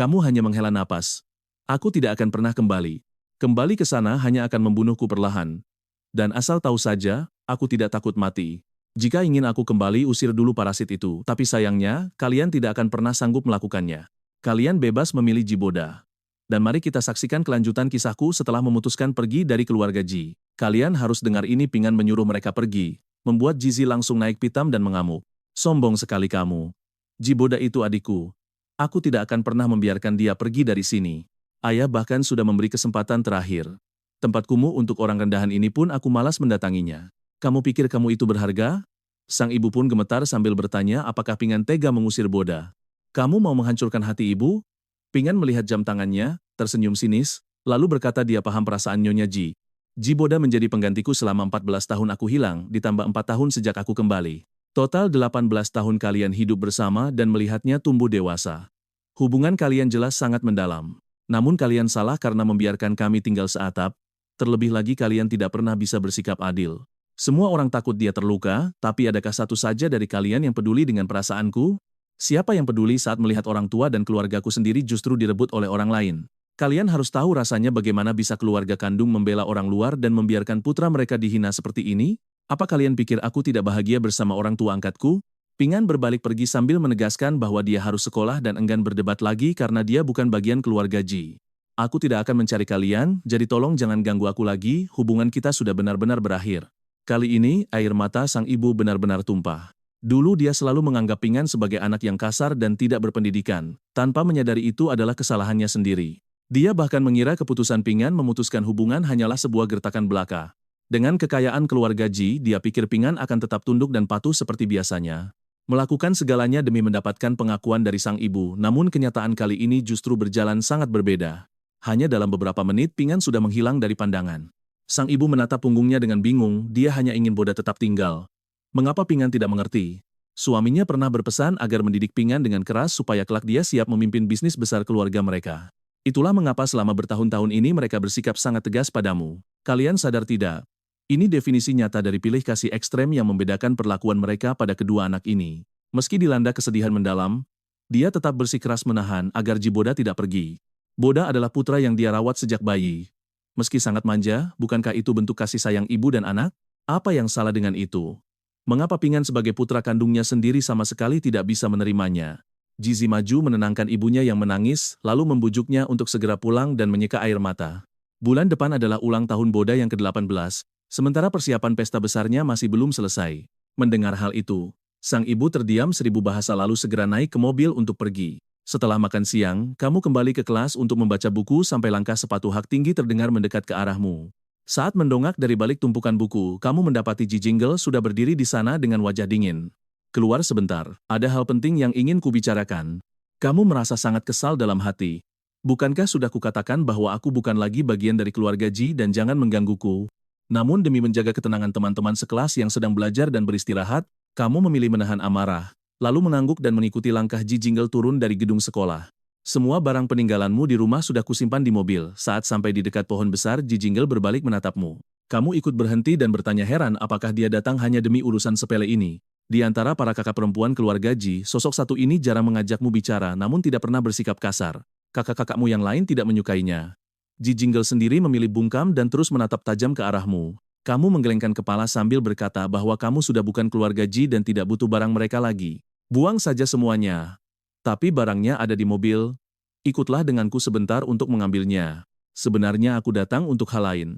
Kamu hanya menghela napas. Aku tidak akan pernah kembali. Kembali ke sana hanya akan membunuhku perlahan. Dan asal tahu saja, aku tidak takut mati. Jika ingin aku kembali, usir dulu parasit itu. Tapi sayangnya, kalian tidak akan pernah sanggup melakukannya. Kalian bebas memilih Jiboda. Dan mari kita saksikan kelanjutan kisahku setelah memutuskan pergi dari keluarga Ji. Kalian harus dengar ini. Pingan menyuruh mereka pergi. Membuat Jizi langsung naik pitam dan mengamuk. Sombong sekali kamu. Jiboda itu adikku. Aku tidak akan pernah membiarkan dia pergi dari sini. Ayah bahkan sudah memberi kesempatan terakhir. Tempat kumuh untuk orang rendahan ini pun aku malas mendatanginya. Kamu pikir kamu itu berharga? Sang ibu pun gemetar sambil bertanya apakah Pingan tega mengusir Boda. Kamu mau menghancurkan hati ibu? Pingan melihat jam tangannya, tersenyum sinis, lalu berkata dia paham perasaan Nyonya Ji. Jiboda menjadi penggantiku selama 14 tahun aku hilang, ditambah 4 tahun sejak aku kembali. Total 18 tahun kalian hidup bersama dan melihatnya tumbuh dewasa. Hubungan kalian jelas sangat mendalam. Namun kalian salah karena membiarkan kami tinggal seatap. Terlebih lagi kalian tidak pernah bisa bersikap adil. Semua orang takut dia terluka, tapi adakah satu saja dari kalian yang peduli dengan perasaanku? Siapa yang peduli saat melihat orang tua dan keluargaku sendiri justru direbut oleh orang lain? Kalian harus tahu rasanya bagaimana bisa keluarga kandung membela orang luar dan membiarkan putra mereka dihina seperti ini? Apa kalian pikir aku tidak bahagia bersama orang tua angkatku? Pingan berbalik pergi sambil menegaskan bahwa dia harus sekolah dan enggan berdebat lagi karena dia bukan bagian keluarga Ji. Aku tidak akan mencari kalian, jadi tolong jangan ganggu aku lagi, hubungan kita sudah benar-benar berakhir. Kali ini, air mata sang ibu benar-benar tumpah. Dulu dia selalu menganggap Pingan sebagai anak yang kasar dan tidak berpendidikan, tanpa menyadari itu adalah kesalahannya sendiri. Dia bahkan mengira keputusan Pingan memutuskan hubungan hanyalah sebuah gertakan belaka. Dengan kekayaan keluarga Ji, dia pikir Pingan akan tetap tunduk dan patuh seperti biasanya. Melakukan segalanya demi mendapatkan pengakuan dari sang ibu, namun kenyataan kali ini justru berjalan sangat berbeda. Hanya dalam beberapa menit Pingan sudah menghilang dari pandangan. Sang ibu menatap punggungnya dengan bingung, dia hanya ingin Boda tetap tinggal. Mengapa Pingan tidak mengerti? Suaminya pernah berpesan agar mendidik Pingan dengan keras supaya kelak dia siap memimpin bisnis besar keluarga mereka. Itulah mengapa selama bertahun-tahun ini mereka bersikap sangat tegas padamu. Kalian sadar tidak? Ini definisi nyata dari pilih kasih ekstrem yang membedakan perlakuan mereka pada kedua anak ini. Meski dilanda kesedihan mendalam, dia tetap bersikeras menahan agar Jiboda tidak pergi. Boda adalah putra yang dia rawat sejak bayi. Meski sangat manja, bukankah itu bentuk kasih sayang ibu dan anak? Apa yang salah dengan itu? Mengapa Pingan sebagai putra kandungnya sendiri sama sekali tidak bisa menerimanya? Jizi maju menenangkan ibunya yang menangis, lalu membujuknya untuk segera pulang dan menyeka air mata. Bulan depan adalah ulang tahun Boda yang ke-18. Sementara persiapan pesta besarnya masih belum selesai. Mendengar hal itu, sang ibu terdiam 1000 bahasa lalu segera naik ke mobil untuk pergi. Setelah makan siang, kamu kembali ke kelas untuk membaca buku sampai langkah sepatu hak tinggi terdengar mendekat ke arahmu. Saat mendongak dari balik tumpukan buku, kamu mendapati Ji Jingle sudah berdiri di sana dengan wajah dingin. Keluar sebentar, ada hal penting yang ingin kubicarakan. Kamu merasa sangat kesal dalam hati. Bukankah sudah kukatakan bahwa aku bukan lagi bagian dari keluarga Ji dan jangan menggangguku? Namun demi menjaga ketenangan teman-teman sekelas yang sedang belajar dan beristirahat, kamu memilih menahan amarah, lalu mengangguk dan mengikuti langkah Ji Jingle turun dari gedung sekolah. Semua barang peninggalanmu di rumah sudah kusimpan di mobil. Saat sampai di dekat pohon besar, Ji Jingle berbalik menatapmu. Kamu ikut berhenti dan bertanya heran apakah dia datang hanya demi urusan sepele ini. Di antara para kakak perempuan keluarga Ji, sosok satu ini jarang mengajakmu bicara namun tidak pernah bersikap kasar. Kakak-kakakmu yang lain tidak menyukainya. Ji Jingle sendiri memilih bungkam dan terus menatap tajam ke arahmu. Kamu menggelengkan kepala sambil berkata bahwa kamu sudah bukan keluarga Ji dan tidak butuh barang mereka lagi. Buang saja semuanya. Tapi barangnya ada di mobil. Ikutlah denganku sebentar untuk mengambilnya. Sebenarnya aku datang untuk hal lain.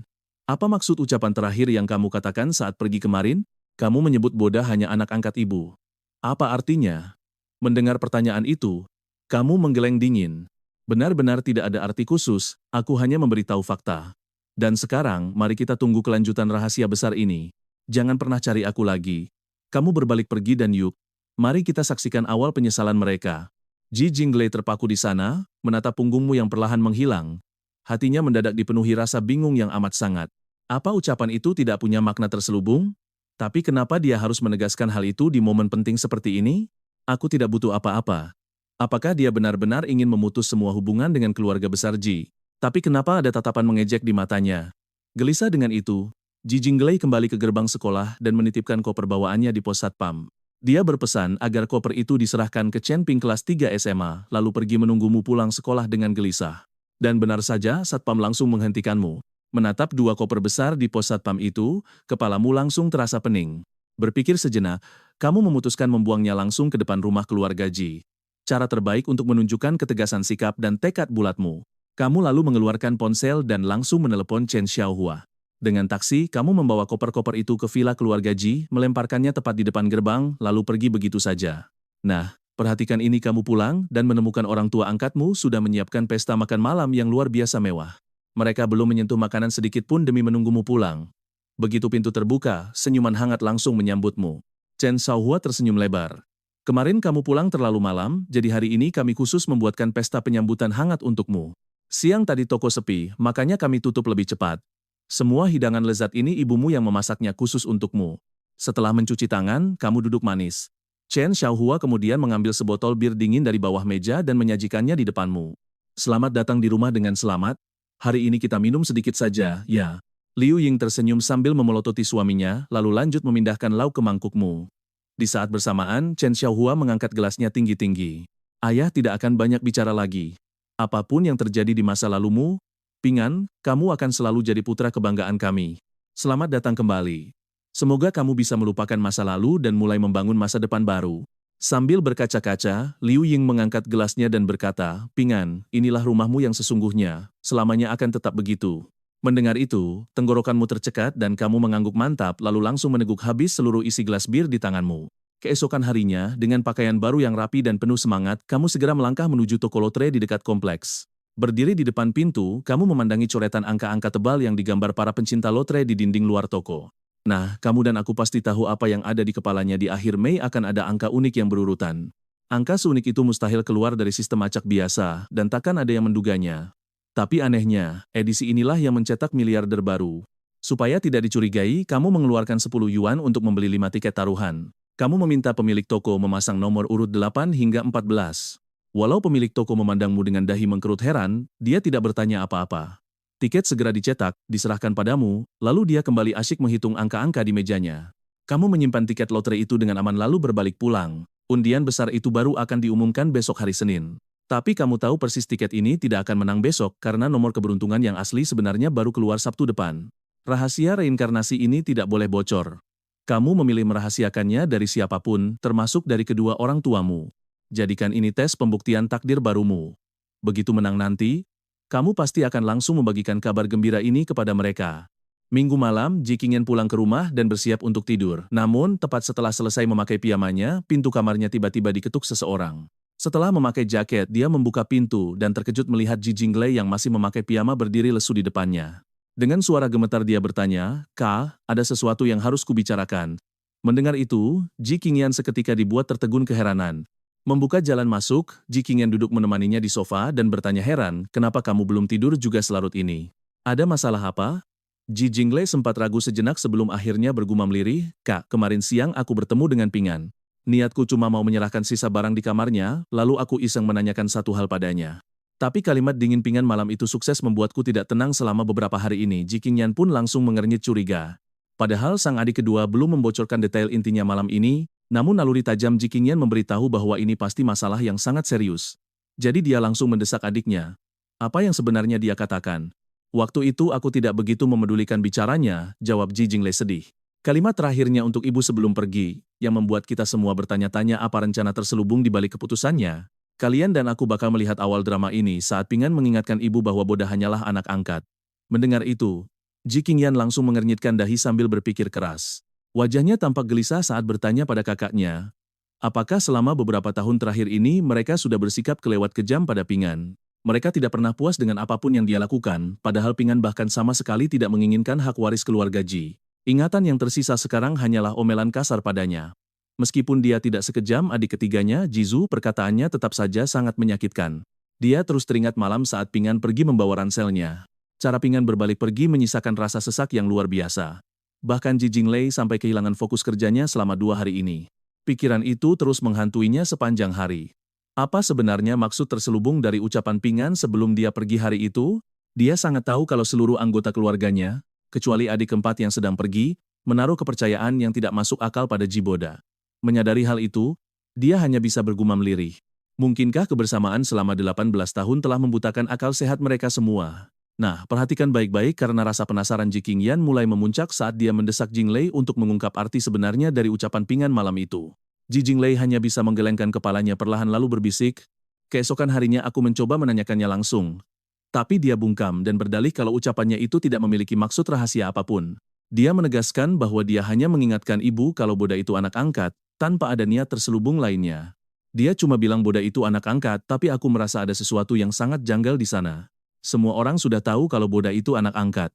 Apa maksud ucapan terakhir yang kamu katakan saat pergi kemarin? Kamu menyebut Boda hanya anak angkat ibu. Apa artinya? Mendengar pertanyaan itu, kamu menggeleng dingin. Benar-benar tidak ada arti khusus, aku hanya memberitahu fakta. Dan sekarang, mari kita tunggu kelanjutan rahasia besar ini. Jangan pernah cari aku lagi. Kamu berbalik pergi dan yuk. Mari kita saksikan awal penyesalan mereka. Ji Jingle terpaku di sana, menatap punggungmu yang perlahan menghilang. Hatinya mendadak dipenuhi rasa bingung yang amat sangat. Apa ucapan itu tidak punya makna terselubung? Tapi kenapa dia harus menegaskan hal itu di momen penting seperti ini? Aku tidak butuh apa-apa. Apakah dia benar-benar ingin memutus semua hubungan dengan keluarga besar Ji? Tapi kenapa ada tatapan mengejek di matanya? Gelisah dengan itu, Ji Jingle kembali ke gerbang sekolah dan menitipkan koper bawaannya di pos satpam. Dia berpesan agar koper itu diserahkan ke Chen Ping kelas 3 SMA, lalu pergi menunggumu pulang sekolah dengan gelisah. Dan benar saja, Satpam langsung menghentikanmu. Menatap dua koper besar di pos Satpam itu, kepalamu langsung terasa pening. Berpikir sejenak, kamu memutuskan membuangnya langsung ke depan rumah keluarga Ji. Cara terbaik untuk menunjukkan ketegasan sikap dan tekad bulatmu. Kamu lalu mengeluarkan ponsel dan langsung menelepon Chen Xiaohua. Dengan taksi, kamu membawa koper-koper itu ke villa keluarga Ji, melemparkannya tepat di depan gerbang, lalu pergi begitu saja. Nah, perhatikan ini, kamu pulang dan menemukan orang tua angkatmu sudah menyiapkan pesta makan malam yang luar biasa mewah. Mereka belum menyentuh makanan sedikit pun demi menunggumu pulang. Begitu pintu terbuka, senyuman hangat langsung menyambutmu. Chen Xiaohua tersenyum lebar. Kemarin kamu pulang terlalu malam, jadi hari ini kami khusus membuatkan pesta penyambutan hangat untukmu. Siang tadi toko sepi, makanya kami tutup lebih cepat. Semua hidangan lezat ini ibumu yang memasaknya khusus untukmu. Setelah mencuci tangan, kamu duduk manis. Chen Xiaohua kemudian mengambil sebotol bir dingin dari bawah meja dan menyajikannya di depanmu. Selamat datang di rumah dengan selamat. Hari ini kita minum sedikit saja, ya. Liu Ying tersenyum sambil memelototi suaminya, lalu lanjut memindahkan lauk ke mangkukmu. Di saat bersamaan, Chen Xiaohua mengangkat gelasnya tinggi-tinggi. Ayah tidak akan banyak bicara lagi. Apapun yang terjadi di masa lalumu, Pingan, kamu akan selalu jadi putra kebanggaan kami. Selamat datang kembali. Semoga kamu bisa melupakan masa lalu dan mulai membangun masa depan baru. Sambil berkaca-kaca, Liu Ying mengangkat gelasnya dan berkata, Pingan, inilah rumahmu yang sesungguhnya, selamanya akan tetap begitu. Mendengar itu, tenggorokanmu tercekat dan kamu mengangguk mantap lalu langsung meneguk habis seluruh isi gelas bir di tanganmu. Keesokan harinya, dengan pakaian baru yang rapi dan penuh semangat, kamu segera melangkah menuju toko lotre di dekat kompleks. Berdiri di depan pintu, kamu memandangi coretan angka-angka tebal yang digambar para pencinta lotre di dinding luar toko. Nah, kamu dan aku pasti tahu apa yang ada di kepalanya. Di akhir Mei akan ada angka unik yang berurutan. Angka seunik itu mustahil keluar dari sistem acak biasa, dan takkan ada yang menduganya. Tapi anehnya, edisi inilah yang mencetak miliarder baru. Supaya tidak dicurigai, kamu mengeluarkan 10 yuan untuk membeli 5 tiket taruhan. Kamu meminta pemilik toko memasang nomor urut 8 hingga 14. Walau pemilik toko memandangmu dengan dahi mengkerut heran, dia tidak bertanya apa-apa. Tiket segera dicetak, diserahkan padamu, lalu dia kembali asyik menghitung angka-angka di mejanya. Kamu menyimpan tiket lotre itu dengan aman lalu berbalik pulang. Undian besar itu baru akan diumumkan besok hari Senin. Tapi kamu tahu persis tiket ini tidak akan menang besok karena nomor keberuntungan yang asli sebenarnya baru keluar Sabtu depan. Rahasia reinkarnasi ini tidak boleh bocor. Kamu memilih merahasiakannya dari siapapun, termasuk dari kedua orang tuamu. Jadikan ini tes pembuktian takdir barumu. Begitu menang nanti, kamu pasti akan langsung membagikan kabar gembira ini kepada mereka. Minggu malam, Ji Qingyan pulang ke rumah dan bersiap untuk tidur. Namun, tepat setelah selesai memakai piyamanya, pintu kamarnya tiba-tiba diketuk seseorang. Setelah memakai jaket, dia membuka pintu dan terkejut melihat Ji Jinglei yang masih memakai piyama berdiri lesu di depannya. Dengan suara gemetar dia bertanya, "Kak, ada sesuatu yang harus kubicarakan." Mendengar itu, Ji Qingyan seketika dibuat tertegun keheranan. Membuka jalan masuk, Ji Qingyan duduk menemaninya di sofa dan bertanya heran, kenapa kamu belum tidur juga selarut ini? Ada masalah apa? Ji Jinglei sempat ragu sejenak sebelum akhirnya bergumam lirih, Kak, kemarin siang aku bertemu dengan Pingan. Niatku cuma mau menyerahkan sisa barang di kamarnya, lalu aku iseng menanyakan satu hal padanya. Tapi kalimat dingin Pingan malam itu sukses membuatku tidak tenang selama beberapa hari ini. Ji Qingyan pun langsung mengernyit curiga. Padahal sang adik kedua belum membocorkan detail intinya malam ini, namun naluri tajam Ji Qingyan memberitahu bahwa ini pasti masalah yang sangat serius. Jadi dia langsung mendesak adiknya. Apa yang sebenarnya dia katakan? Waktu itu aku tidak begitu memedulikan bicaranya, jawab Ji Jinglei sedih. Kalimat terakhirnya untuk ibu sebelum pergi, yang membuat kita semua bertanya-tanya apa rencana terselubung di balik keputusannya. Kalian dan aku bakal melihat awal drama ini saat Pingan mengingatkan ibu bahwa Boda hanyalah anak angkat. Mendengar itu, Ji Qingyan langsung mengernyitkan dahi sambil berpikir keras. Wajahnya tampak gelisah saat bertanya pada kakaknya, apakah selama beberapa tahun terakhir ini mereka sudah bersikap kelewat kejam pada Pingan. Mereka tidak pernah puas dengan apapun yang dia lakukan, padahal Pingan bahkan sama sekali tidak menginginkan hak waris keluarga Ji. Ingatan yang tersisa sekarang hanyalah omelan kasar padanya. Meskipun dia tidak sekejam adik ketiganya, Jizu, perkataannya tetap saja sangat menyakitkan. Dia terus teringat malam saat Pingan pergi membawa ranselnya. Cara Pingan berbalik pergi menyisakan rasa sesak yang luar biasa. Bahkan Ji Jinglei sampai kehilangan fokus kerjanya selama 2 hari ini. Pikiran itu terus menghantuinya sepanjang hari. Apa sebenarnya maksud terselubung dari ucapan Pingan sebelum dia pergi hari itu? Dia sangat tahu kalau seluruh anggota keluarganya, kecuali adik keempat yang sedang pergi, menaruh kepercayaan yang tidak masuk akal pada Ji Boda. Menyadari hal itu, dia hanya bisa bergumam lirih. Mungkinkah kebersamaan selama 18 tahun telah membutakan akal sehat mereka semua? Nah, perhatikan baik-baik karena rasa penasaran Ji Qingyan mulai memuncak saat dia mendesak Jinglei untuk mengungkap arti sebenarnya dari ucapan Pingan malam itu. Ji Jinglei hanya bisa menggelengkan kepalanya perlahan lalu berbisik, "Keesokan harinya aku mencoba menanyakannya langsung." Tapi dia bungkam dan berdalih kalau ucapannya itu tidak memiliki maksud rahasia apapun. Dia menegaskan bahwa dia hanya mengingatkan ibu kalau Boda itu anak angkat, tanpa ada niat terselubung lainnya. Dia cuma bilang Boda itu anak angkat, tapi aku merasa ada sesuatu yang sangat janggal di sana. Semua orang sudah tahu kalau Boda itu anak angkat.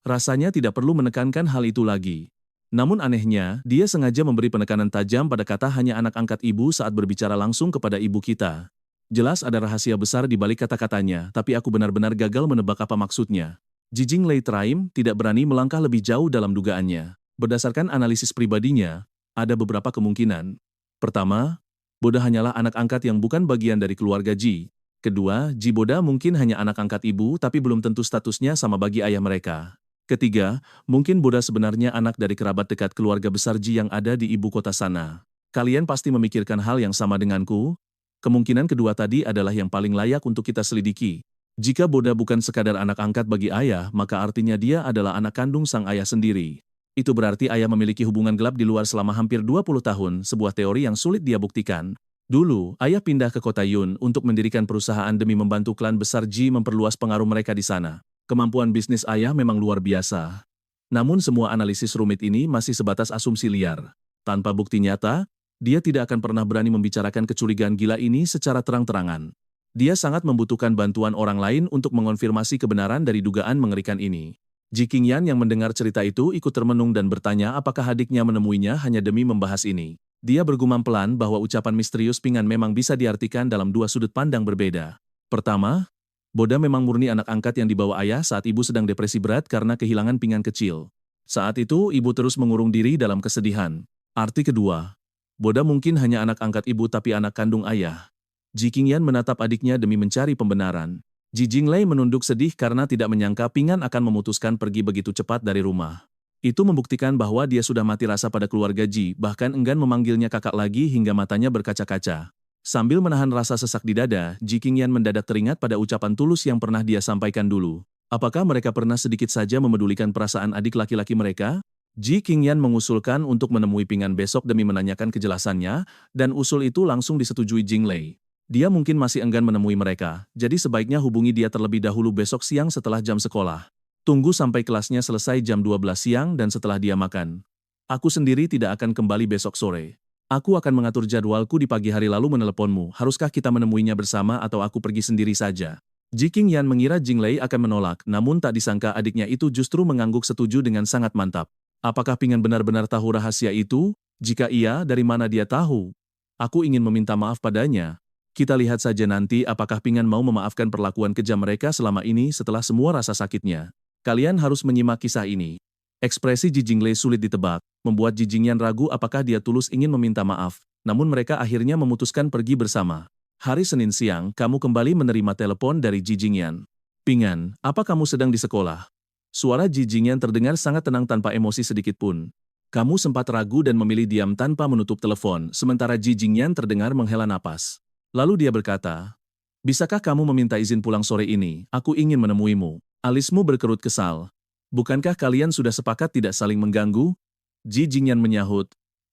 Rasanya tidak perlu menekankan hal itu lagi. Namun anehnya, dia sengaja memberi penekanan tajam pada kata hanya anak angkat ibu saat berbicara langsung kepada ibu kita. Jelas ada rahasia besar di balik kata-katanya, tapi aku benar-benar gagal menebak apa maksudnya. Ji Jinglei Traim tidak berani melangkah lebih jauh dalam dugaannya. Berdasarkan analisis pribadinya, ada beberapa kemungkinan. Pertama, Boda hanyalah anak angkat yang bukan bagian dari keluarga Ji. Kedua, Ji Boda mungkin hanya anak angkat ibu tapi belum tentu statusnya sama bagi ayah mereka. Ketiga, mungkin Boda sebenarnya anak dari kerabat dekat keluarga besar Ji yang ada di ibu kota sana. Kalian pasti memikirkan hal yang sama denganku? Kemungkinan kedua tadi adalah yang paling layak untuk kita selidiki. Jika Boda bukan sekadar anak angkat bagi ayah, maka artinya dia adalah anak kandung sang ayah sendiri. Itu berarti ayah memiliki hubungan gelap di luar selama hampir 20 tahun, sebuah teori yang sulit dia buktikan. Dulu, ayah pindah ke kota Yun untuk mendirikan perusahaan demi membantu klan besar Ji memperluas pengaruh mereka di sana. Kemampuan bisnis ayah memang luar biasa. Namun semua analisis rumit ini masih sebatas asumsi liar. Tanpa bukti nyata, dia tidak akan pernah berani membicarakan kecurigaan gila ini secara terang-terangan. Dia sangat membutuhkan bantuan orang lain untuk mengonfirmasi kebenaran dari dugaan mengerikan ini. Ji Qingyan yang mendengar cerita itu ikut termenung dan bertanya apakah adiknya menemuinya hanya demi membahas ini. Dia bergumam pelan bahwa ucapan misterius Pingan memang bisa diartikan dalam dua sudut pandang berbeda. Pertama, Boda memang murni anak angkat yang dibawa ayah saat ibu sedang depresi berat karena kehilangan Pingan kecil. Saat itu, ibu terus mengurung diri dalam kesedihan. Arti kedua, Boda mungkin hanya anak angkat ibu tapi anak kandung ayah. Ji Qingyan menatap adiknya demi mencari pembenaran. Ji Jinglei menunduk sedih karena tidak menyangka Pingan akan memutuskan pergi begitu cepat dari rumah. Itu membuktikan bahwa dia sudah mati rasa pada keluarga Ji, bahkan enggan memanggilnya kakak lagi hingga matanya berkaca-kaca. Sambil menahan rasa sesak di dada, Ji Qingyan mendadak teringat pada ucapan tulus yang pernah dia sampaikan dulu. Apakah mereka pernah sedikit saja memedulikan perasaan adik laki-laki mereka? Ji Qingyan mengusulkan untuk menemui Pingan besok demi menanyakan kejelasannya, dan usul itu langsung disetujui Jinglei. Dia mungkin masih enggan menemui mereka, jadi sebaiknya hubungi dia terlebih dahulu besok siang setelah jam sekolah. Tunggu sampai kelasnya selesai jam 12 siang dan setelah dia makan. Aku sendiri tidak akan kembali besok sore. Aku akan mengatur jadwalku di pagi hari lalu meneleponmu. Haruskah kita menemuinya bersama atau aku pergi sendiri saja? Ji Qingyan mengira Jinglei akan menolak, namun tak disangka adiknya itu justru mengangguk setuju dengan sangat mantap. Apakah Pingan benar-benar tahu rahasia itu? Jika iya, dari mana dia tahu? Aku ingin meminta maaf padanya. Kita lihat saja nanti apakah Pingan mau memaafkan perlakuan kejam mereka selama ini setelah semua rasa sakitnya. Kalian harus menyimak kisah ini. Ekspresi Ji Jinglei sulit ditebak, membuat Ji Qingyan ragu apakah dia tulus ingin meminta maaf, namun mereka akhirnya memutuskan pergi bersama. Hari Senin siang, kamu kembali menerima telepon dari Ji Qingyan. Pingan, apa kamu sedang di sekolah? Suara Ji Qingyan terdengar sangat tenang tanpa emosi sedikit pun. Kamu sempat ragu dan memilih diam tanpa menutup telepon, sementara Ji Qingyan terdengar menghela napas. Lalu dia berkata, "Bisakah kamu meminta izin pulang sore ini? Aku ingin menemuimu." Alismu berkerut kesal. "Bukankah kalian sudah sepakat tidak saling mengganggu?" Ji Qingyan menyahut,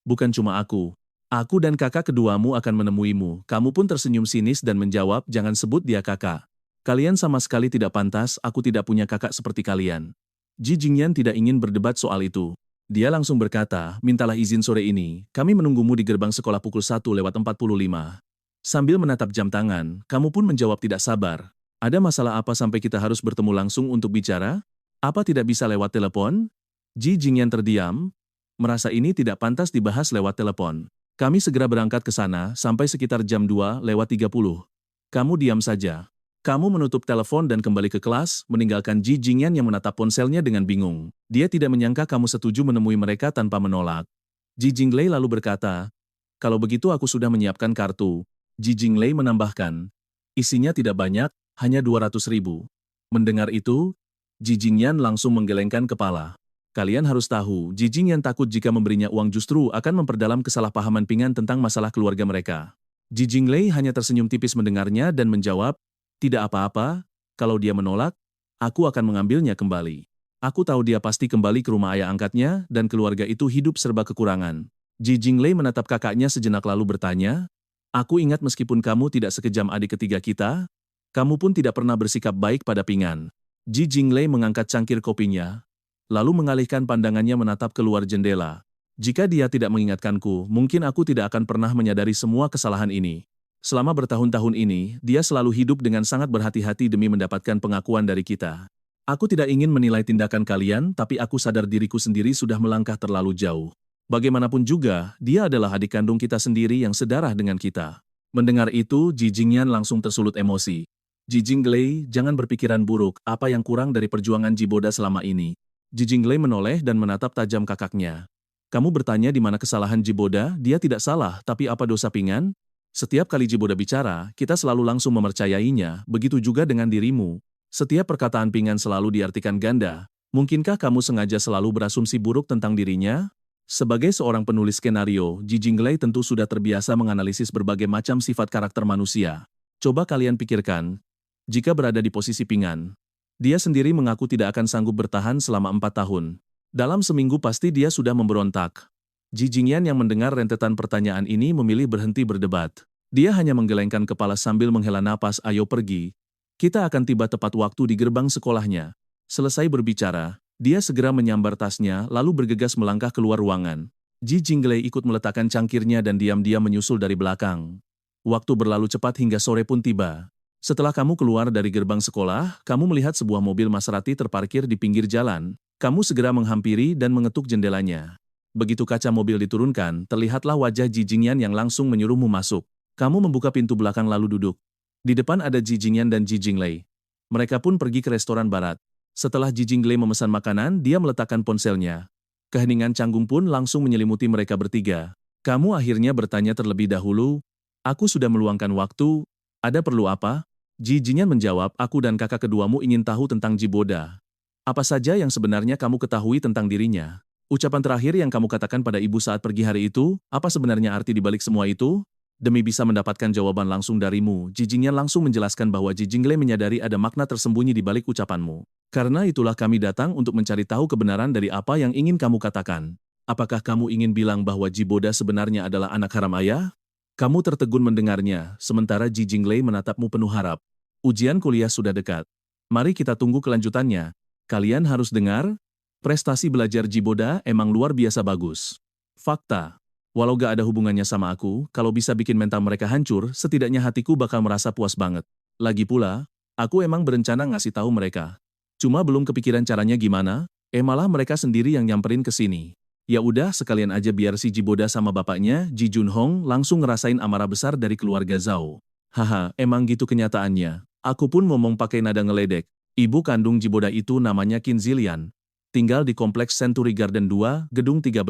"Bukan cuma aku. Aku dan kakak keduamu akan menemuimu." Kamu pun tersenyum sinis dan menjawab, "Jangan sebut dia kakak. Kalian sama sekali tidak pantas, aku tidak punya kakak seperti kalian." Ji Qingyan tidak ingin berdebat soal itu. Dia langsung berkata, "Mintalah izin sore ini, kami menunggumu di gerbang sekolah pukul 1:45. Sambil menatap jam tangan, kamu pun menjawab tidak sabar. "Ada masalah apa sampai kita harus bertemu langsung untuk bicara? Apa tidak bisa lewat telepon?" Ji Qingyan terdiam, merasa ini tidak pantas dibahas lewat telepon. "Kami segera berangkat ke sana, sampai sekitar jam 2:30. Kamu diam saja." Kamu menutup telepon dan kembali ke kelas, meninggalkan Ji Qingyan yang menatap ponselnya dengan bingung. Dia tidak menyangka kamu setuju menemui mereka tanpa menolak. Ji Jinglei lalu berkata, "Kalau begitu aku sudah menyiapkan kartu." Ji Jinglei menambahkan, "Isinya tidak banyak, hanya 200.000. Mendengar itu, Ji Qingyan langsung menggelengkan kepala. Kalian harus tahu, Ji Jingyan takut jika memberinya uang justru akan memperdalam kesalahpahaman Ping An tentang masalah keluarga mereka. Ji Jinglei hanya tersenyum tipis mendengarnya dan menjawab, tidak apa-apa, kalau dia menolak, aku akan mengambilnya kembali. Aku tahu dia pasti kembali ke rumah ayah angkatnya dan keluarga itu hidup serba kekurangan. Ji Jinglei menatap kakaknya sejenak lalu bertanya, aku ingat meskipun kamu tidak sekejam adik ketiga kita, kamu pun tidak pernah bersikap baik pada Ping An. Ji Jinglei mengangkat cangkir kopinya, lalu mengalihkan pandangannya menatap keluar jendela. Jika dia tidak mengingatkanku, mungkin aku tidak akan pernah menyadari semua kesalahan ini. Selama bertahun-tahun ini, dia selalu hidup dengan sangat berhati-hati demi mendapatkan pengakuan dari kita. Aku tidak ingin menilai tindakan kalian, tapi aku sadar diriku sendiri sudah melangkah terlalu jauh. Bagaimanapun juga, dia adalah adik kandung kita sendiri yang sedarah dengan kita. Mendengar itu, Ji Jingyan langsung tersulut emosi. Ji Jinglei, jangan berpikiran buruk, apa yang kurang dari perjuangan Jiboda selama ini. Ji Jinglei menoleh dan menatap tajam kakaknya. Kamu bertanya di mana kesalahan Jiboda, dia tidak salah, tapi apa dosa Ping An? Setiap kali Jiboda bicara, kita selalu langsung mempercayainya, begitu juga dengan dirimu. Setiap perkataan Ping An selalu diartikan ganda. Mungkinkah kamu sengaja selalu berasumsi buruk tentang dirinya? Sebagai seorang penulis skenario, Ji Jinglei tentu sudah terbiasa menganalisis berbagai macam sifat karakter manusia. Coba kalian pikirkan, jika berada di posisi Ping An, dia sendiri mengaku tidak akan sanggup bertahan selama 4 tahun. Dalam seminggu pasti dia sudah memberontak. Ji Jingyan yang mendengar rentetan pertanyaan ini memilih berhenti berdebat. Dia hanya menggelengkan kepala sambil menghela napas, ayo pergi. Kita akan tiba tepat waktu di gerbang sekolahnya. Selesai berbicara, dia segera menyambar tasnya lalu bergegas melangkah keluar ruangan. Ji Jinglei ikut meletakkan cangkirnya dan diam-diam menyusul dari belakang. Waktu berlalu cepat hingga sore pun tiba. Setelah kamu keluar dari gerbang sekolah, kamu melihat sebuah mobil Maserati terparkir di pinggir jalan. Kamu segera menghampiri dan mengetuk jendelanya. Begitu kaca mobil diturunkan, terlihatlah wajah Ji Jingyan yang langsung menyuruhmu masuk. Kamu membuka pintu belakang lalu duduk. Di depan ada Ji Jingyan dan Ji Jinglei. Mereka pun pergi ke restoran barat. Setelah Ji Jinglei memesan makanan, dia meletakkan ponselnya. Keheningan canggung pun langsung menyelimuti mereka bertiga. Kamu akhirnya bertanya terlebih dahulu, aku sudah meluangkan waktu, ada perlu apa? Ji Jingyan menjawab, aku dan kakak keduamu ingin tahu tentang Jiboda. Apa saja yang sebenarnya kamu ketahui tentang dirinya? Ucapan terakhir yang kamu katakan pada ibu saat pergi hari itu, apa sebenarnya arti dibalik semua itu? Demi bisa mendapatkan jawaban langsung darimu, Ji Jingyan langsung menjelaskan bahwa Ji Jinglei menyadari ada makna tersembunyi di balik ucapanmu. Karena itulah kami datang untuk mencari tahu kebenaran dari apa yang ingin kamu katakan. Apakah kamu ingin bilang bahwa Jiboda sebenarnya adalah anak haram ayah? Kamu tertegun mendengarnya, sementara Ji Jinglei menatapmu penuh harap. Ujian kuliah sudah dekat. Mari kita tunggu kelanjutannya. Kalian harus dengar, prestasi belajar Jiboda emang luar biasa bagus. Fakta. Walau gak ada hubungannya sama aku, kalau bisa bikin mental mereka hancur, setidaknya hatiku bakal merasa puas banget. Lagi pula, aku emang berencana ngasih tahu mereka. Cuma belum kepikiran caranya gimana, malah mereka sendiri yang nyamperin ke sini. Ya udah, sekalian aja biar si Jiboda sama bapaknya, Ji Junhong, langsung ngerasain amarah besar dari keluarga Zhao. Haha, emang gitu kenyataannya. Aku pun ngomong pakai nada ngeledek. Ibu kandung Jiboda itu namanya Qin Zilian. Tinggal di kompleks Century Garden 2, gedung 13.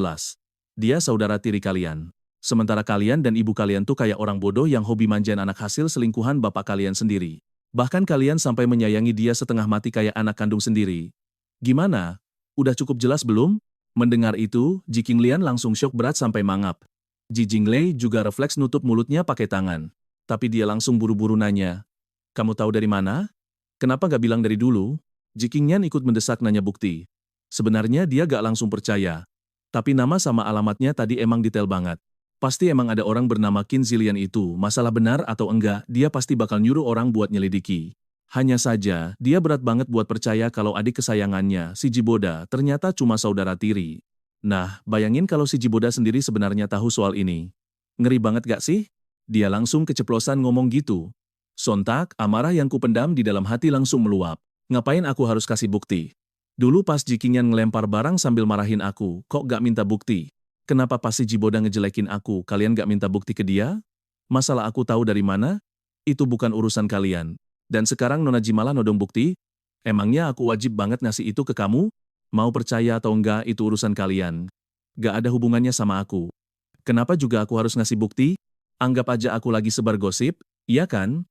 Dia saudara tiri kalian. Sementara kalian dan ibu kalian tuh kayak orang bodoh yang hobi manjain anak hasil selingkuhan bapak kalian sendiri. Bahkan kalian sampai menyayangi dia setengah mati kayak anak kandung sendiri. Gimana? Udah cukup jelas belum? Mendengar itu, Ji Qinglian langsung syok berat sampai mangap. Ji Jinglei juga refleks nutup mulutnya pakai tangan. Tapi dia langsung buru-buru nanya, kamu tahu dari mana? Kenapa gak bilang dari dulu? Ji Qinglian ikut mendesak nanya bukti. Sebenarnya dia gak langsung percaya. Tapi nama sama alamatnya tadi emang detail banget. Pasti emang ada orang bernama Qin Zilian itu, masalah benar atau enggak, dia pasti bakal nyuruh orang buat nyelidiki. Hanya saja, dia berat banget buat percaya kalau adik kesayangannya, si Jiboda, ternyata cuma saudara tiri. Nah, bayangin kalau si Jiboda sendiri sebenarnya tahu soal ini. Ngeri banget gak sih? Dia langsung keceplosan ngomong gitu. Sontak, amarah yang kupendam di dalam hati langsung meluap. Ngapain aku harus kasih bukti? Dulu pas Ji Qinglian ngelempar barang sambil marahin aku, kok gak minta bukti? Kenapa pas si Jiboda ngejelekin aku, kalian gak minta bukti ke dia? Masalah aku tahu dari mana? Itu bukan urusan kalian. Dan sekarang Nona Ji malah nodong bukti? Emangnya aku wajib banget ngasih itu ke kamu? Mau percaya atau enggak itu urusan kalian. Gak ada hubungannya sama aku. Kenapa juga aku harus ngasih bukti? Anggap aja aku lagi sebar gosip, iya kan?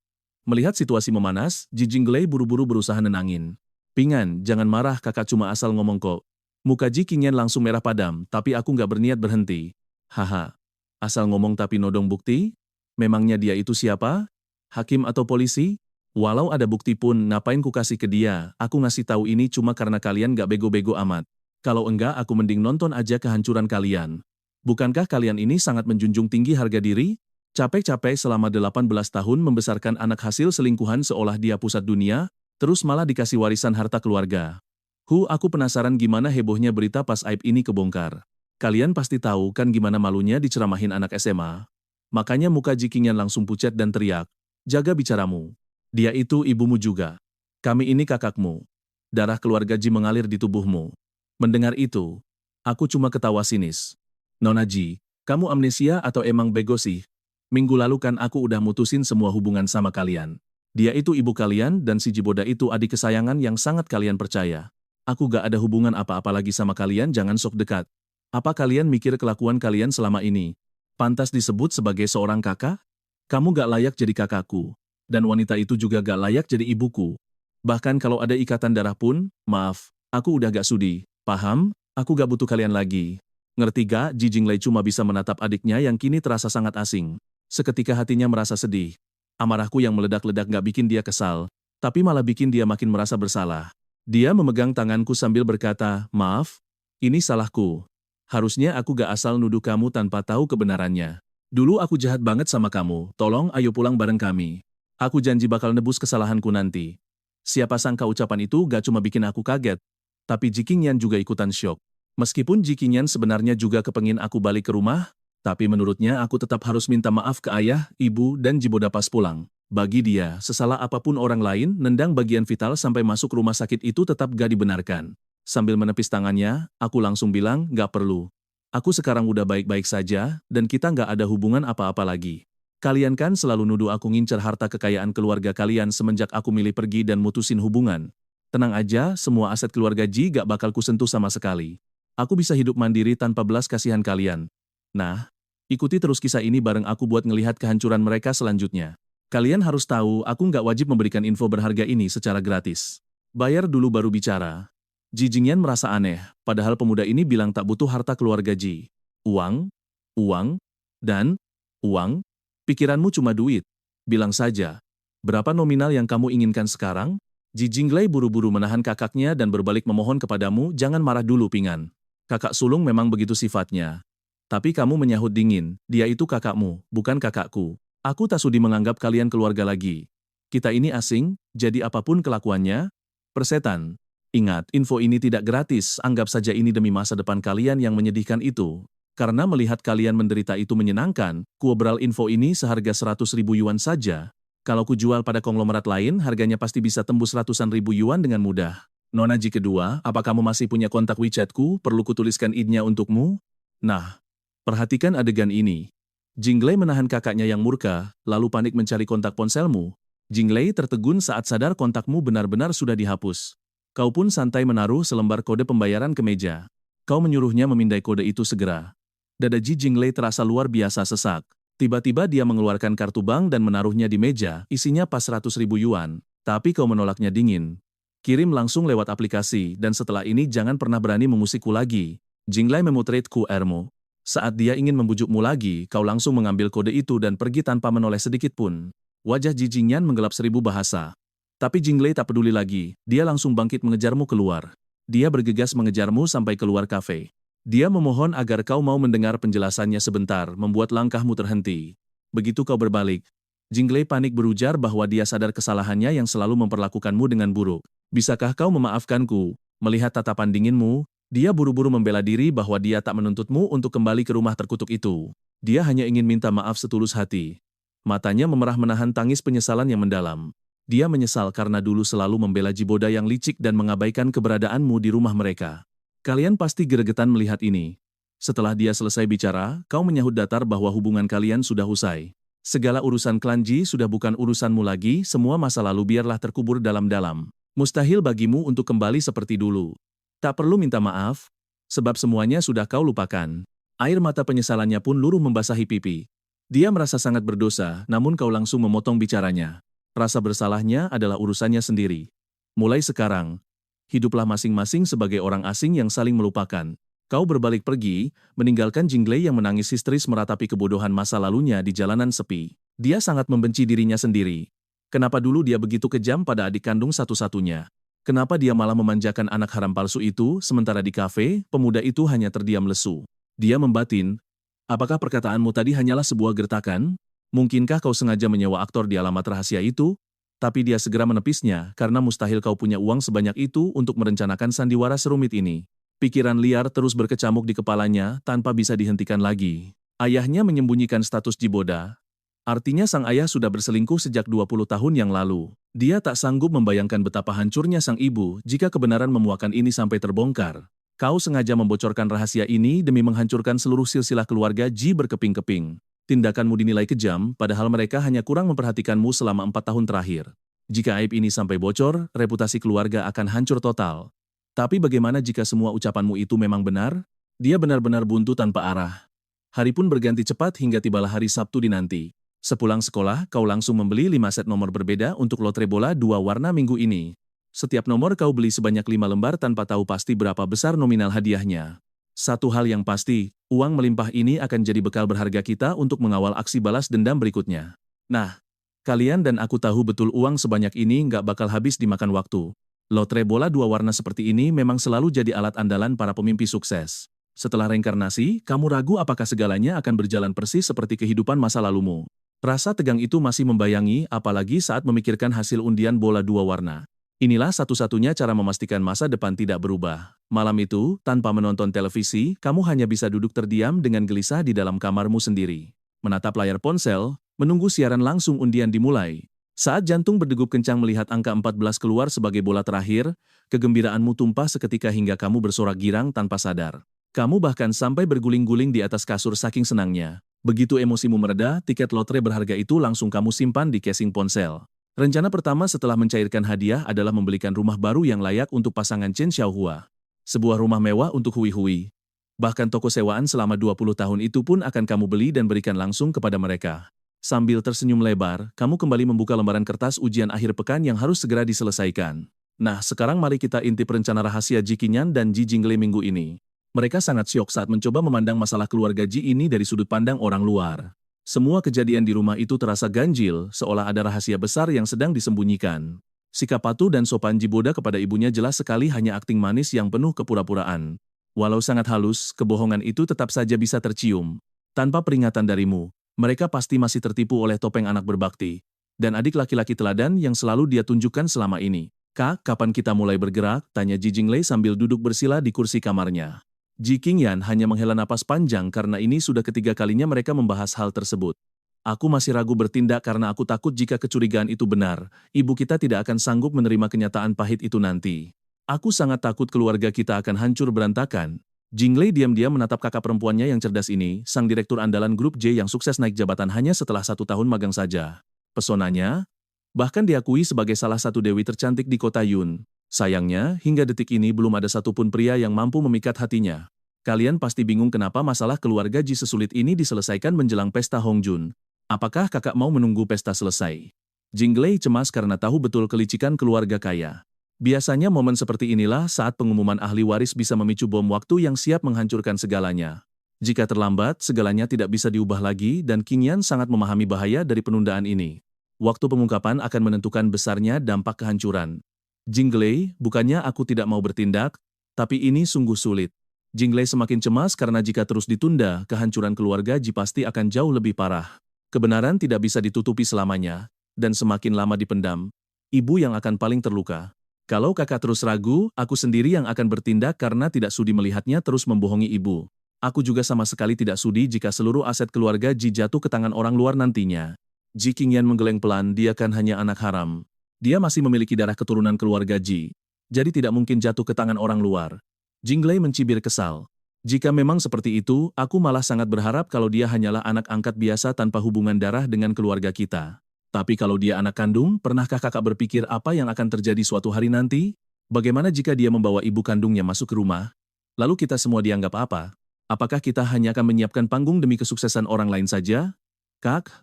Melihat situasi memanas, Ji Jinglei buru-buru berusaha nenangin. Ping An, jangan marah, kakak cuma asal ngomong kok. Muka Ji Qingyan langsung merah padam, tapi aku nggak berniat berhenti. Haha. Asal ngomong tapi nodong bukti? Memangnya dia itu siapa? Hakim atau polisi? Walau ada bukti pun, ngapain ku kasih ke dia? Aku ngasih tahu ini cuma karena kalian nggak bego-bego amat. Kalau enggak, aku mending nonton aja kehancuran kalian. Bukankah kalian ini sangat menjunjung tinggi harga diri? Capek-capek selama 18 tahun membesarkan anak hasil selingkuhan seolah dia pusat dunia, terus malah dikasih warisan harta keluarga. Aku penasaran gimana hebohnya berita pas aib ini kebongkar. Kalian pasti tahu kan gimana malunya diceramahin anak SMA. Makanya muka Ji Qingyan langsung pucat dan teriak, jaga bicaramu. Dia itu ibumu juga. Kami ini kakakmu. Darah keluarga Ji mengalir di tubuhmu. Mendengar itu, aku cuma ketawa sinis. Nona Ji, kamu amnesia atau emang bego sih? Minggu lalu kan aku udah mutusin semua hubungan sama kalian. Dia itu ibu kalian dan si Jiboda itu adik kesayangan yang sangat kalian percaya. Aku gak ada hubungan apa-apa lagi sama kalian, jangan sok dekat. Apa kalian mikir kelakuan kalian selama ini pantas disebut sebagai seorang kakak? Kamu gak layak jadi kakakku. Dan wanita itu juga gak layak jadi ibuku. Bahkan kalau ada ikatan darah pun, maaf, aku udah gak sudi. Paham? Aku gak butuh kalian lagi. Ngerti gak? Ji Jinglei cuma bisa menatap adiknya yang kini terasa sangat asing. Seketika hatinya merasa sedih. Amarahku yang meledak-ledak gak bikin dia kesal, tapi malah bikin dia makin merasa bersalah. Dia memegang tanganku sambil berkata, maaf, ini salahku. Harusnya aku gak asal nuduh kamu tanpa tahu kebenarannya. Dulu aku jahat banget sama kamu, tolong ayo pulang bareng kami. Aku janji bakal nebus kesalahanku nanti. Siapa sangka ucapan itu gak cuma bikin aku kaget, tapi Ji Qingyan juga ikutan syok. Meskipun Ji Qingyan sebenarnya juga kepengin aku balik ke rumah, tapi menurutnya aku tetap harus minta maaf ke ayah, ibu, dan Jiboda pas pulang. Bagi dia, sesalah apapun orang lain, nendang bagian vital sampai masuk rumah sakit itu tetap gak dibenarkan. Sambil menepis tangannya, aku langsung bilang, gak perlu. Aku sekarang udah baik-baik saja, dan kita gak ada hubungan apa-apa lagi. Kalian kan selalu nuduh aku ngincer harta kekayaan keluarga kalian semenjak aku milih pergi dan mutusin hubungan. Tenang aja, semua aset keluarga Ji gak bakal kusentuh sama sekali. Aku bisa hidup mandiri tanpa belas kasihan kalian. Nah, ikuti terus kisah ini bareng aku buat ngelihat kehancuran mereka selanjutnya. Kalian harus tahu, aku nggak wajib memberikan info berharga ini secara gratis. Bayar dulu baru bicara. Ji Jingyan merasa aneh, padahal pemuda ini bilang tak butuh harta keluarga Ji. Uang, uang, dan uang. Pikiranmu cuma duit. Bilang saja, berapa nominal yang kamu inginkan sekarang? Ji Jinglei buru-buru menahan kakaknya dan berbalik memohon kepadamu, jangan marah dulu Pingan. Kakak sulung memang begitu sifatnya. Tapi kamu menyahut dingin, dia itu kakakmu, bukan kakakku. Aku tak sudi menganggap kalian keluarga lagi. Kita ini asing, jadi apapun kelakuannya, persetan. Ingat, info ini tidak gratis, anggap saja ini demi masa depan kalian yang menyedihkan itu. Karena melihat kalian menderita itu menyenangkan, kuobral info ini seharga 100.000 yuan saja. Kalau kujual pada konglomerat lain, harganya pasti bisa tembus ratusan ribu yuan dengan mudah. Nona Ji kedua, apa kamu masih punya kontak WeChatku? Perlu kutuliskan ID-nya untukmu? Nah, perhatikan adegan ini. Jinglei menahan kakaknya yang murka, lalu panik mencari kontak ponselmu. Jinglei tertegun saat sadar kontakmu benar-benar sudah dihapus. Kau pun santai menaruh selembar kode pembayaran ke meja. Kau menyuruhnya memindai kode itu segera. Dada Ji Jinglei terasa luar biasa sesak. Tiba-tiba dia mengeluarkan kartu bank dan menaruhnya di meja, isinya pas 100.000 yuan. Tapi kau menolaknya dingin. Kirim langsung lewat aplikasi, dan setelah ini jangan pernah berani memusikku lagi. Jinglei memutret QR-mu. Saat dia ingin membujukmu lagi, kau langsung mengambil kode itu dan pergi tanpa menoleh sedikit pun. Wajah Ji Jingyan menggelap 1000 bahasa. Tapi Jinglei tak peduli lagi, dia langsung bangkit mengejarmu keluar. Dia bergegas mengejarmu sampai keluar kafe. Dia memohon agar kau mau mendengar penjelasannya sebentar, membuat langkahmu terhenti. Begitu kau berbalik, Jinglei panik berujar bahwa dia sadar kesalahannya yang selalu memperlakukanmu dengan buruk. Bisakah kau memaafkanku? Melihat tatapan dinginmu, dia buru-buru membela diri bahwa dia tak menuntutmu untuk kembali ke rumah terkutuk itu. Dia hanya ingin minta maaf setulus hati. Matanya memerah menahan tangis penyesalan yang mendalam. Dia menyesal karena dulu selalu membela Jiboda yang licik dan mengabaikan keberadaanmu di rumah mereka. Kalian pasti geregetan melihat ini. Setelah dia selesai bicara, kau menyahut datar bahwa hubungan kalian sudah usai. Segala urusan klan Ji sudah bukan urusanmu lagi, semua masa lalu biarlah terkubur dalam-dalam. Mustahil bagimu untuk kembali seperti dulu. Tak perlu minta maaf, sebab semuanya sudah kau lupakan. Air mata penyesalannya pun luruh membasahi pipi. Dia merasa sangat berdosa, namun kau langsung memotong bicaranya. Rasa bersalahnya adalah urusannya sendiri. Mulai sekarang, Hiduplah masing-masing sebagai orang asing yang saling melupakan. Kau berbalik pergi, meninggalkan Jinglei yang menangis histeris meratapi kebodohan masa lalunya di jalanan sepi. Dia sangat membenci dirinya sendiri. Kenapa dulu dia begitu kejam pada adik kandung satu-satunya? Kenapa dia malah memanjakan anak haram palsu itu, sementara di kafe, pemuda itu hanya terdiam lesu. Dia membatin, apakah perkataanmu tadi hanyalah sebuah gertakan? Mungkinkah kau sengaja menyewa aktor di alamat rahasia itu? Tapi dia segera menepisnya, karena mustahil kau punya uang sebanyak itu untuk merencanakan sandiwara serumit ini. Pikiran liar terus berkecamuk di kepalanya tanpa bisa dihentikan lagi. Ayahnya menyembunyikan status Jiboda. Artinya sang ayah sudah berselingkuh sejak 20 tahun yang lalu. Dia tak sanggup membayangkan betapa hancurnya sang ibu jika kebenaran memuakan ini sampai terbongkar. Kau sengaja membocorkan rahasia ini demi menghancurkan seluruh silsilah keluarga Ji berkeping-keping. Tindakanmu dinilai kejam, padahal mereka hanya kurang memperhatikanmu selama 4 tahun terakhir. Jika aib ini sampai bocor, reputasi keluarga akan hancur total. Tapi bagaimana jika semua ucapanmu itu memang benar? Dia benar-benar buntu tanpa arah. Hari pun berganti cepat hingga tibalah hari Sabtu dinanti. Sepulang sekolah, kau langsung membeli 5 set nomor berbeda untuk lotre bola 2 warna minggu ini. Setiap nomor kau beli sebanyak 5 lembar tanpa tahu pasti berapa besar nominal hadiahnya. Satu hal yang pasti, uang melimpah ini akan jadi bekal berharga kita untuk mengawal aksi balas dendam berikutnya. Nah, kalian dan aku tahu betul uang sebanyak ini nggak bakal habis dimakan waktu. Lotre bola 2 warna seperti ini memang selalu jadi alat andalan para pemimpi sukses. Setelah reinkarnasi, kamu ragu apakah segalanya akan berjalan persis seperti kehidupan masa lalumu. Rasa tegang itu masih membayangi, apalagi saat memikirkan hasil undian bola 2 warna. Inilah satu-satunya cara memastikan masa depan tidak berubah. Malam itu, tanpa menonton televisi, kamu hanya bisa duduk terdiam dengan gelisah di dalam kamarmu sendiri. Menatap layar ponsel, menunggu siaran langsung undian dimulai. Saat jantung berdegup kencang melihat angka 14 keluar sebagai bola terakhir, kegembiraanmu tumpah seketika hingga kamu bersorak girang tanpa sadar. Kamu bahkan sampai berguling-guling di atas kasur saking senangnya. Begitu emosimu mereda, tiket lotre berharga itu langsung kamu simpan di casing ponsel. Rencana pertama setelah mencairkan hadiah adalah membelikan rumah baru yang layak untuk pasangan Chen Xiaohua. Sebuah rumah mewah untuk Hui-Hui. Bahkan toko sewaan selama 20 tahun itu pun akan kamu beli dan berikan langsung kepada mereka. Sambil tersenyum lebar, kamu kembali membuka lembaran kertas ujian akhir pekan yang harus segera diselesaikan. Nah, sekarang mari kita intip rencana rahasia Ji Qingyan dan Ji Jinglei minggu ini. Mereka sangat syok saat mencoba memandang masalah keluarga Ji ini dari sudut pandang orang luar. Semua kejadian di rumah itu terasa ganjil, seolah ada rahasia besar yang sedang disembunyikan. Sikap patuh dan sopan Jiboda kepada ibunya jelas sekali hanya akting manis yang penuh kepura-puraan. Walau sangat halus, kebohongan itu tetap saja bisa tercium. Tanpa peringatan darimu, mereka pasti masih tertipu oleh topeng anak berbakti. Dan adik laki-laki teladan yang selalu dia tunjukkan selama ini. Kak, kapan kita mulai bergerak? Tanya Ji Jinglei sambil duduk bersila di kursi kamarnya. Ji Qingyan hanya menghela napas panjang karena ini sudah ketiga kalinya mereka membahas hal tersebut. Aku masih ragu bertindak karena aku takut jika kecurigaan itu benar, ibu kita tidak akan sanggup menerima kenyataan pahit itu nanti. Aku sangat takut keluarga kita akan hancur berantakan. Jinglei diam-diam menatap kakak perempuannya yang cerdas ini, sang direktur andalan grup J yang sukses naik jabatan hanya setelah 1 tahun magang saja. Pesonanya, bahkan diakui sebagai salah satu dewi tercantik di kota Yun. Sayangnya, hingga detik ini belum ada satupun pria yang mampu memikat hatinya. Kalian pasti bingung kenapa masalah keluarga Ji sesulit ini diselesaikan menjelang pesta Hongjun. Apakah kakak mau menunggu pesta selesai? Jinglei cemas karena tahu betul kelicikan keluarga kaya. Biasanya momen seperti inilah saat pengumuman ahli waris bisa memicu bom waktu yang siap menghancurkan segalanya. Jika terlambat, segalanya tidak bisa diubah lagi dan Qingyan sangat memahami bahaya dari penundaan ini. Waktu pengungkapan akan menentukan besarnya dampak kehancuran. Jinglei, bukannya aku tidak mau bertindak, tapi ini sungguh sulit. Jinglei semakin cemas karena jika terus ditunda, kehancuran keluarga Ji pasti akan jauh lebih parah. Kebenaran tidak bisa ditutupi selamanya, dan semakin lama dipendam, ibu yang akan paling terluka. Kalau kakak terus ragu, aku sendiri yang akan bertindak karena tidak sudi melihatnya terus membohongi ibu. Aku juga sama sekali tidak sudi jika seluruh aset keluarga Ji jatuh ke tangan orang luar nantinya. Ji Qingyan menggeleng pelan, dia kan hanya anak haram. Dia masih memiliki darah keturunan keluarga Ji, jadi tidak mungkin jatuh ke tangan orang luar. Jinglei mencibir kesal. Jika memang seperti itu, aku malah sangat berharap kalau dia hanyalah anak angkat biasa tanpa hubungan darah dengan keluarga kita. Tapi kalau dia anak kandung, pernahkah kakak berpikir apa yang akan terjadi suatu hari nanti? Bagaimana jika dia membawa ibu kandungnya masuk ke rumah? Lalu kita semua dianggap apa? Apakah kita hanya akan menyiapkan panggung demi kesuksesan orang lain saja? Kak,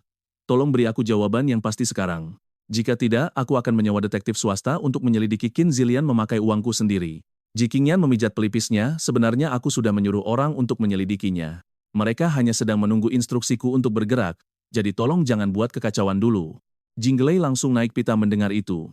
tolong beri aku jawaban yang pasti sekarang. Jika tidak, aku akan menyewa detektif swasta untuk menyelidiki Qin Zilian memakai uangku sendiri. Ji Qingyan memijat pelipisnya, sebenarnya aku sudah menyuruh orang untuk menyelidikinya. Mereka hanya sedang menunggu instruksiku untuk bergerak, jadi tolong jangan buat kekacauan dulu. Jinglei langsung naik pita mendengar itu.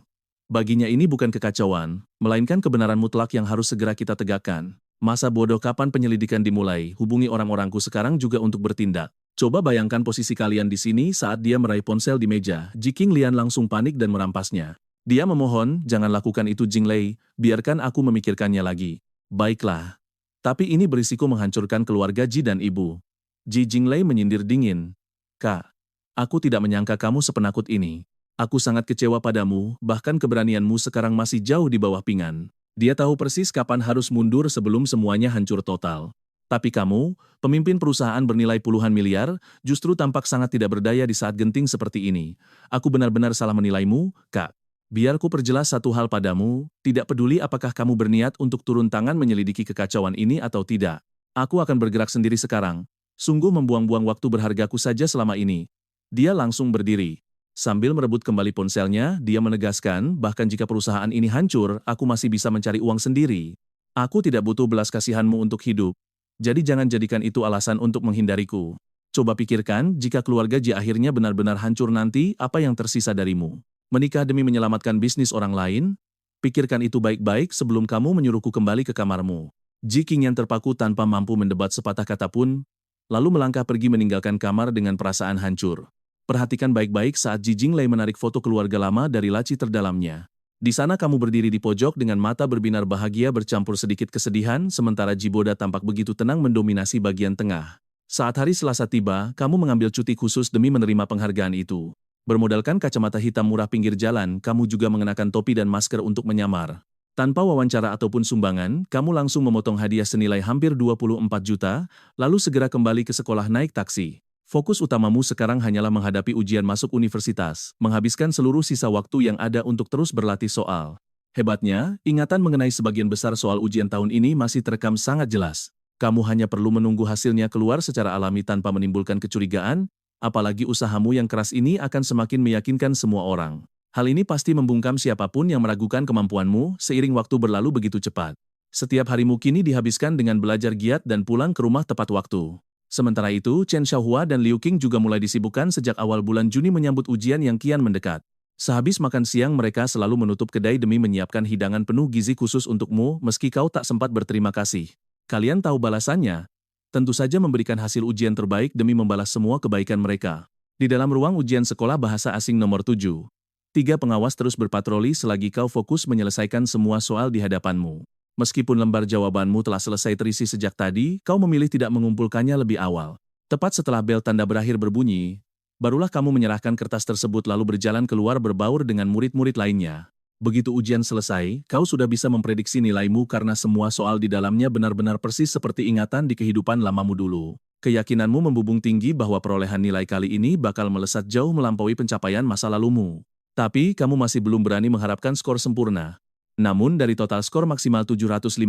Baginya ini bukan kekacauan, melainkan kebenaran mutlak yang harus segera kita tegakkan. Masa bodoh kapan penyelidikan dimulai, hubungi orang-orangku sekarang juga untuk bertindak. Coba bayangkan posisi kalian di sini saat dia meraih ponsel di meja. Ji Qinglian langsung panik dan merampasnya. Dia memohon, jangan lakukan itu Jinglei, biarkan aku memikirkannya lagi. Baiklah. Tapi ini berisiko menghancurkan keluarga Ji dan ibu. Ji Jinglei menyindir dingin. Kak, aku tidak menyangka kamu sepenakut ini. Aku sangat kecewa padamu, bahkan keberanianmu sekarang masih jauh di bawah Pingan. Dia tahu persis kapan harus mundur sebelum semuanya hancur total. Tapi kamu, pemimpin perusahaan bernilai puluhan miliar, justru tampak sangat tidak berdaya di saat genting seperti ini. Aku benar-benar salah menilaimu, Kak. Biar ku perjelas satu hal padamu, tidak peduli apakah kamu berniat untuk turun tangan menyelidiki kekacauan ini atau tidak. Aku akan bergerak sendiri sekarang. Sungguh membuang-buang waktu berhargaku saja selama ini. Dia langsung berdiri. Sambil merebut kembali ponselnya, dia menegaskan, bahkan jika perusahaan ini hancur, aku masih bisa mencari uang sendiri. Aku tidak butuh belas kasihanmu untuk hidup. Jadi jangan jadikan itu alasan untuk menghindariku. Coba pikirkan, jika keluarga Ji akhirnya benar-benar hancur nanti, apa yang tersisa darimu? Menikah demi menyelamatkan bisnis orang lain? Pikirkan itu baik-baik sebelum kamu menyuruhku kembali ke kamarmu. Ji Qingyan terpaku tanpa mampu mendebat sepatah kata pun, lalu melangkah pergi meninggalkan kamar dengan perasaan hancur. Perhatikan baik-baik saat Ji Jinglei menarik foto keluarga lama dari laci terdalamnya. Di sana kamu berdiri di pojok dengan mata berbinar bahagia bercampur sedikit kesedihan, sementara Jiboda tampak begitu tenang mendominasi bagian tengah. Saat hari Selasa tiba, kamu mengambil cuti khusus demi menerima penghargaan itu. Bermodalkan kacamata hitam murah pinggir jalan, kamu juga mengenakan topi dan masker untuk menyamar. Tanpa wawancara ataupun sumbangan, kamu langsung memotong hadiah senilai hampir 24 juta, lalu segera kembali ke sekolah naik taksi. Fokus utamamu sekarang hanyalah menghadapi ujian masuk universitas, menghabiskan seluruh sisa waktu yang ada untuk terus berlatih soal. Hebatnya, ingatan mengenai sebagian besar soal ujian tahun ini masih terekam sangat jelas. Kamu hanya perlu menunggu hasilnya keluar secara alami tanpa menimbulkan kecurigaan, apalagi usahamu yang keras ini akan semakin meyakinkan semua orang. Hal ini pasti membungkam siapapun yang meragukan kemampuanmu seiring waktu berlalu begitu cepat. Setiap harimu kini dihabiskan dengan belajar giat dan pulang ke rumah tepat waktu. Sementara itu, Chen Xiaohua dan Liu Qing juga mulai disibukkan sejak awal bulan Juni menyambut ujian yang kian mendekat. Sehabis makan siang mereka selalu menutup kedai demi menyiapkan hidangan penuh gizi khusus untukmu meski kau tak sempat berterima kasih. Kalian tahu balasannya? Tentu saja memberikan hasil ujian terbaik demi membalas semua kebaikan mereka. Di dalam ruang ujian sekolah bahasa asing nomor 7, 3 pengawas terus berpatroli selagi kau fokus menyelesaikan semua soal di hadapanmu. Meskipun lembar jawabanmu telah selesai terisi sejak tadi, kau memilih tidak mengumpulkannya lebih awal. Tepat setelah bel tanda berakhir berbunyi, barulah kamu menyerahkan kertas tersebut lalu berjalan keluar berbaur dengan murid-murid lainnya. Begitu ujian selesai, kau sudah bisa memprediksi nilaimu karena semua soal di dalamnya benar-benar persis seperti ingatan di kehidupan lamamu dulu. Keyakinanmu membubung tinggi bahwa perolehan nilai kali ini bakal melesat jauh melampaui pencapaian masa lalumu. Tapi, kamu masih belum berani mengharapkan skor sempurna. Namun dari total skor maksimal 750,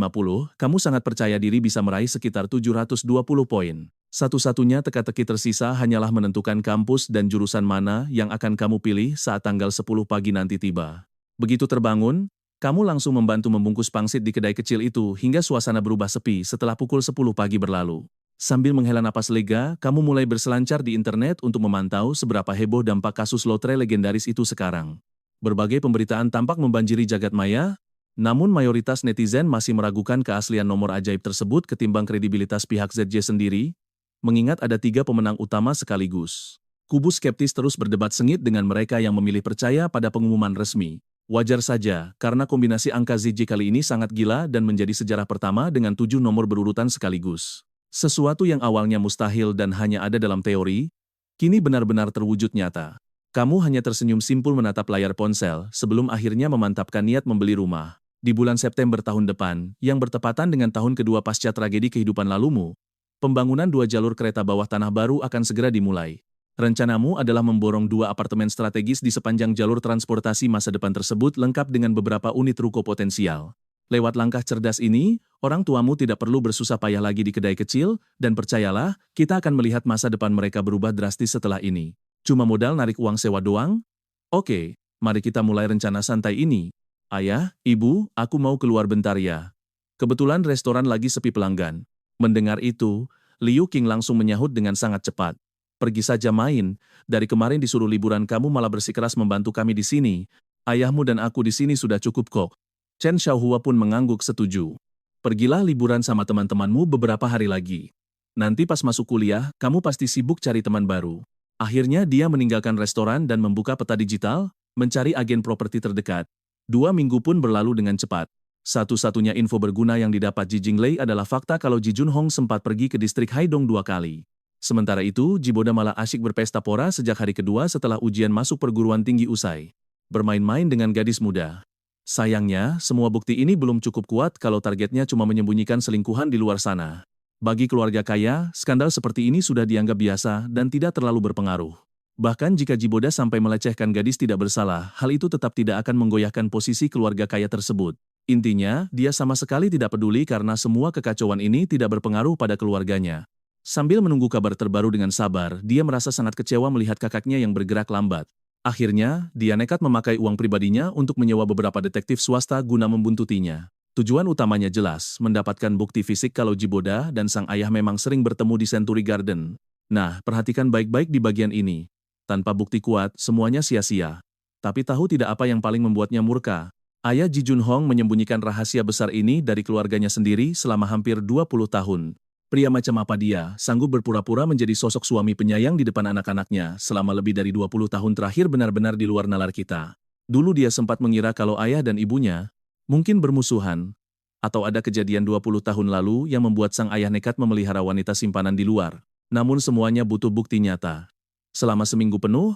kamu sangat percaya diri bisa meraih sekitar 720 poin. Satu-satunya teka-teki tersisa hanyalah menentukan kampus dan jurusan mana yang akan kamu pilih saat tanggal 10 pagi nanti tiba. Begitu terbangun, kamu langsung membantu membungkus pangsit di kedai kecil itu hingga suasana berubah sepi setelah pukul 10 pagi berlalu. Sambil menghela napas lega, kamu mulai berselancar di internet untuk memantau seberapa heboh dampak kasus lotre legendaris itu sekarang. Berbagai pemberitaan tampak membanjiri jagat maya, namun mayoritas netizen masih meragukan keaslian nomor ajaib tersebut ketimbang kredibilitas pihak ZJ sendiri, mengingat ada 3 pemenang utama sekaligus. Kubu skeptis terus berdebat sengit dengan mereka yang memilih percaya pada pengumuman resmi. Wajar saja, karena kombinasi angka ZJ kali ini sangat gila dan menjadi sejarah pertama dengan 7 nomor berurutan sekaligus. Sesuatu yang awalnya mustahil dan hanya ada dalam teori, kini benar-benar terwujud nyata. Kamu hanya tersenyum simpul menatap layar ponsel sebelum akhirnya memantapkan niat membeli rumah. Di bulan September tahun depan, yang bertepatan dengan tahun kedua pasca tragedi kehidupan lalumu, pembangunan 2 jalur kereta bawah tanah baru akan segera dimulai. Rencanamu adalah memborong 2 apartemen strategis di sepanjang jalur transportasi masa depan tersebut lengkap dengan beberapa unit ruko potensial. Lewat langkah cerdas ini, orang tuamu tidak perlu bersusah payah lagi di kedai kecil, dan percayalah, kita akan melihat masa depan mereka berubah drastis setelah ini. Cuma modal narik uang sewa doang? Oke, Mari kita mulai rencana santai ini. Ayah, ibu, aku mau keluar bentar ya. Kebetulan restoran lagi sepi pelanggan. Mendengar itu, Liu Qing langsung menyahut dengan sangat cepat. Pergi saja main, dari kemarin disuruh liburan kamu malah bersikeras membantu kami di sini. Ayahmu dan aku di sini sudah cukup kok. Chen Xiaohua pun mengangguk setuju. Pergilah liburan sama teman-temanmu beberapa hari lagi. Nanti pas masuk kuliah, kamu pasti sibuk cari teman baru. Akhirnya dia meninggalkan restoran dan membuka peta digital, mencari agen properti terdekat. 2 minggu pun berlalu dengan cepat. Satu-satunya info berguna yang didapat Ji Jinglei adalah fakta kalau Ji Junhong sempat pergi ke distrik Haidong 2 kali. Sementara itu, Ji Boda malah asyik berpesta pora sejak hari kedua setelah ujian masuk perguruan tinggi usai. Bermain-main dengan gadis muda. Sayangnya, semua bukti ini belum cukup kuat kalau targetnya cuma menyembunyikan selingkuhan di luar sana. Bagi keluarga kaya, skandal seperti ini sudah dianggap biasa dan tidak terlalu berpengaruh. Bahkan jika Ji Boda sampai melecehkan gadis tidak bersalah, hal itu tetap tidak akan menggoyahkan posisi keluarga kaya tersebut. Intinya, dia sama sekali tidak peduli karena semua kekacauan ini tidak berpengaruh pada keluarganya. Sambil menunggu kabar terbaru dengan sabar, dia merasa sangat kecewa melihat kakaknya yang bergerak lambat. Akhirnya, dia nekat memakai uang pribadinya untuk menyewa beberapa detektif swasta guna membuntutinya. Tujuan utamanya jelas, mendapatkan bukti fisik kalau Ji Boda dan sang ayah memang sering bertemu di Century Garden. Nah, perhatikan baik-baik di bagian ini. Tanpa bukti kuat, semuanya sia-sia. Tapi tahu tidak apa yang paling membuatnya murka? Ayah Ji Junhong menyembunyikan rahasia besar ini dari keluarganya sendiri selama hampir 20 tahun. Pria macam apa dia, sanggup berpura-pura menjadi sosok suami penyayang di depan anak-anaknya selama lebih dari 20 tahun terakhir benar-benar di luar nalar kita. Dulu dia sempat mengira kalau ayah dan ibunya mungkin bermusuhan, atau ada kejadian 20 tahun lalu yang membuat sang ayah nekat memelihara wanita simpanan di luar. Namun semuanya butuh bukti nyata. Selama seminggu penuh,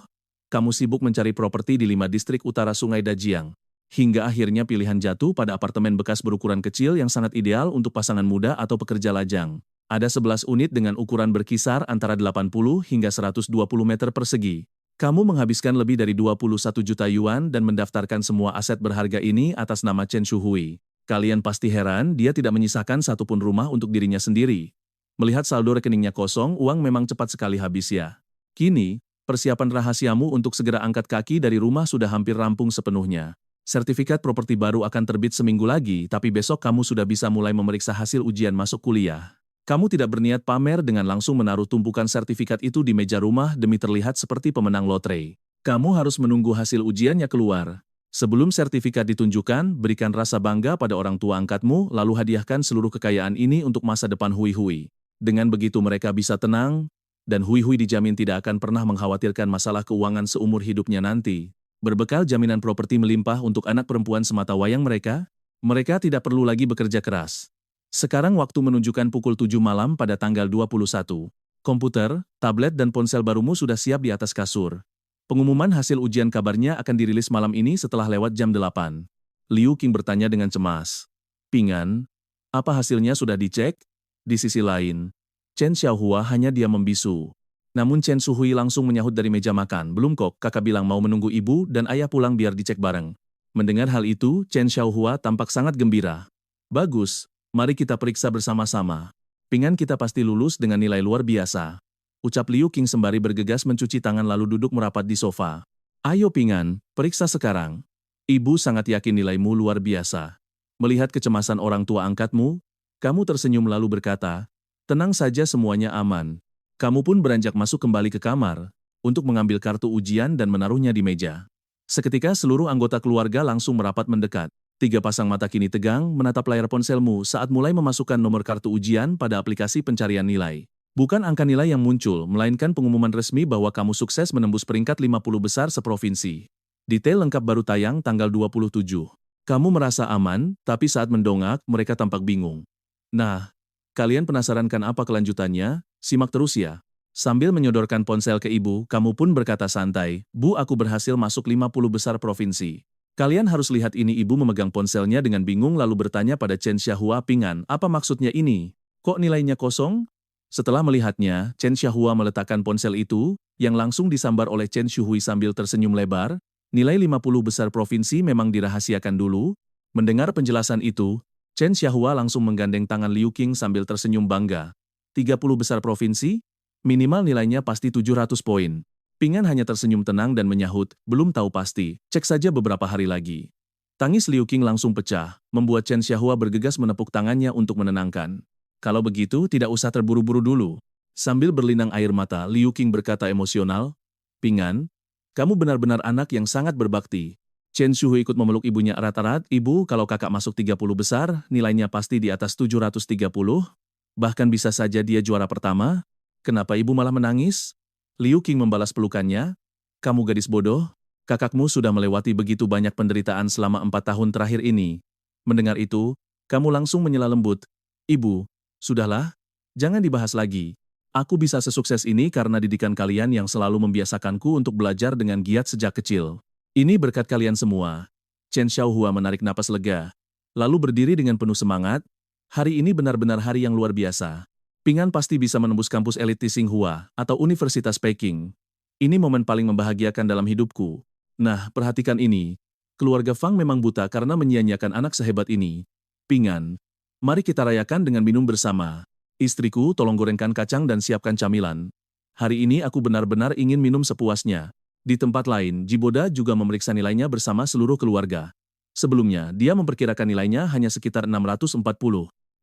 kamu sibuk mencari properti di 5 distrik utara Sungai Dajiang. Hingga akhirnya pilihan jatuh pada apartemen bekas berukuran kecil yang sangat ideal untuk pasangan muda atau pekerja lajang. Ada 11 unit dengan ukuran berkisar antara 80 hingga 120 meter persegi. Kamu menghabiskan lebih dari 21 juta yuan dan mendaftarkan semua aset berharga ini atas nama Chen Shuhui. Kalian pasti heran dia tidak menyisakan satupun rumah untuk dirinya sendiri. Melihat saldo rekeningnya kosong, uang memang cepat sekali habis ya. Kini, persiapan rahasiamu untuk segera angkat kaki dari rumah sudah hampir rampung sepenuhnya. Sertifikat properti baru akan terbit seminggu lagi, tapi besok kamu sudah bisa mulai memeriksa hasil ujian masuk kuliah. Kamu tidak berniat pamer dengan langsung menaruh tumpukan sertifikat itu di meja rumah demi terlihat seperti pemenang lotre. Kamu harus menunggu hasil ujiannya keluar. Sebelum sertifikat ditunjukkan, berikan rasa bangga pada orang tua angkatmu, lalu hadiahkan seluruh kekayaan ini untuk masa depan Hui-Hui. Dengan begitu mereka bisa tenang, dan Hui-Hui dijamin tidak akan pernah mengkhawatirkan masalah keuangan seumur hidupnya nanti. Berbekal jaminan properti melimpah untuk anak perempuan semata wayang mereka tidak perlu lagi bekerja keras. Sekarang waktu menunjukkan pukul 7 malam pada tanggal 21. Komputer, tablet dan ponsel barumu sudah siap di atas kasur. Pengumuman hasil ujian kabarnya akan dirilis malam ini setelah lewat jam 8. Liu Qing bertanya dengan cemas. Pingan, apa hasilnya sudah dicek? Di sisi lain, Chen Xiaohua hanya diam membisu. Namun Chen Shuhui langsung menyahut dari meja makan. Belum kok, kakak bilang mau menunggu ibu dan ayah pulang biar dicek bareng. Mendengar hal itu, Chen Xiaohua tampak sangat gembira. Bagus, mari kita periksa bersama-sama. Pingan kita pasti lulus dengan nilai luar biasa. Ucap Liu Qing sembari bergegas mencuci tangan lalu duduk merapat di sofa. Ayo Pingan, periksa sekarang. Ibu sangat yakin nilaimu luar biasa. Melihat kecemasan orang tua angkatmu, kamu tersenyum lalu berkata, tenang saja semuanya aman. Kamu pun beranjak masuk kembali ke kamar, untuk mengambil kartu ujian dan menaruhnya di meja. Seketika seluruh anggota keluarga langsung merapat mendekat. 3 pasang mata kini tegang menatap layar ponselmu saat mulai memasukkan nomor kartu ujian pada aplikasi pencarian nilai. Bukan angka nilai yang muncul, melainkan pengumuman resmi bahwa kamu sukses menembus peringkat 50 besar seprovinsi. Detail lengkap baru tayang tanggal 27. Kamu merasa aman, tapi saat mendongak, mereka tampak bingung. Nah, kalian penasaran kan apa kelanjutannya? Simak terus ya. Sambil menyodorkan ponsel ke ibu, kamu pun berkata santai, Bu, aku berhasil masuk 50 besar provinsi. Kalian harus lihat ini. Ibu memegang ponselnya dengan bingung lalu bertanya pada Chen Xiaohua, Pingan, apa maksudnya ini? Kok nilainya kosong? Setelah melihatnya, Chen Xiaohua meletakkan ponsel itu, yang langsung disambar oleh Chen Shuhui sambil tersenyum lebar. Nilai 50 besar provinsi memang dirahasiakan dulu. Mendengar penjelasan itu, Chen Xiaohua langsung menggandeng tangan Liu Qing sambil tersenyum bangga. 30 besar provinsi? Minimal nilainya pasti 700 poin. Ping An hanya tersenyum tenang dan menyahut, belum tahu pasti, cek saja beberapa hari lagi. Tangis Liu Qing langsung pecah, membuat Chen Xiahua bergegas menepuk tangannya untuk menenangkan. Kalau begitu, tidak usah terburu-buru dulu. Sambil berlinang air mata, Liu Qing berkata emosional, Ping An, kamu benar-benar anak yang sangat berbakti. Chen Shuhui ikut memeluk ibunya erat-erat, ibu kalau kakak masuk 30 besar, nilainya pasti di atas 730, bahkan bisa saja dia juara pertama. Kenapa ibu malah menangis? Liu Qing membalas pelukannya, kamu gadis bodoh, kakakmu sudah melewati begitu banyak penderitaan selama 4 tahun terakhir ini. Mendengar itu, kamu langsung menyela lembut, ibu, sudahlah, jangan dibahas lagi. Aku bisa sesukses ini karena didikan kalian yang selalu membiasakanku untuk belajar dengan giat sejak kecil. Ini berkat kalian semua. Chen Xiaohua menarik napas lega, lalu berdiri dengan penuh semangat. Hari ini benar-benar hari yang luar biasa. Ping An pasti bisa menembus kampus elit di Tsinghua atau Universitas Peking. Ini momen paling membahagiakan dalam hidupku. Nah, perhatikan ini. Keluarga Fang memang buta karena menyia-nyiakan anak sehebat ini. Ping An, mari kita rayakan dengan minum bersama. Istriku, tolong gorengkan kacang dan siapkan camilan. Hari ini aku benar-benar ingin minum sepuasnya. Di tempat lain, Jiboda juga memeriksa nilainya bersama seluruh keluarga. Sebelumnya, dia memperkirakan nilainya hanya sekitar 640.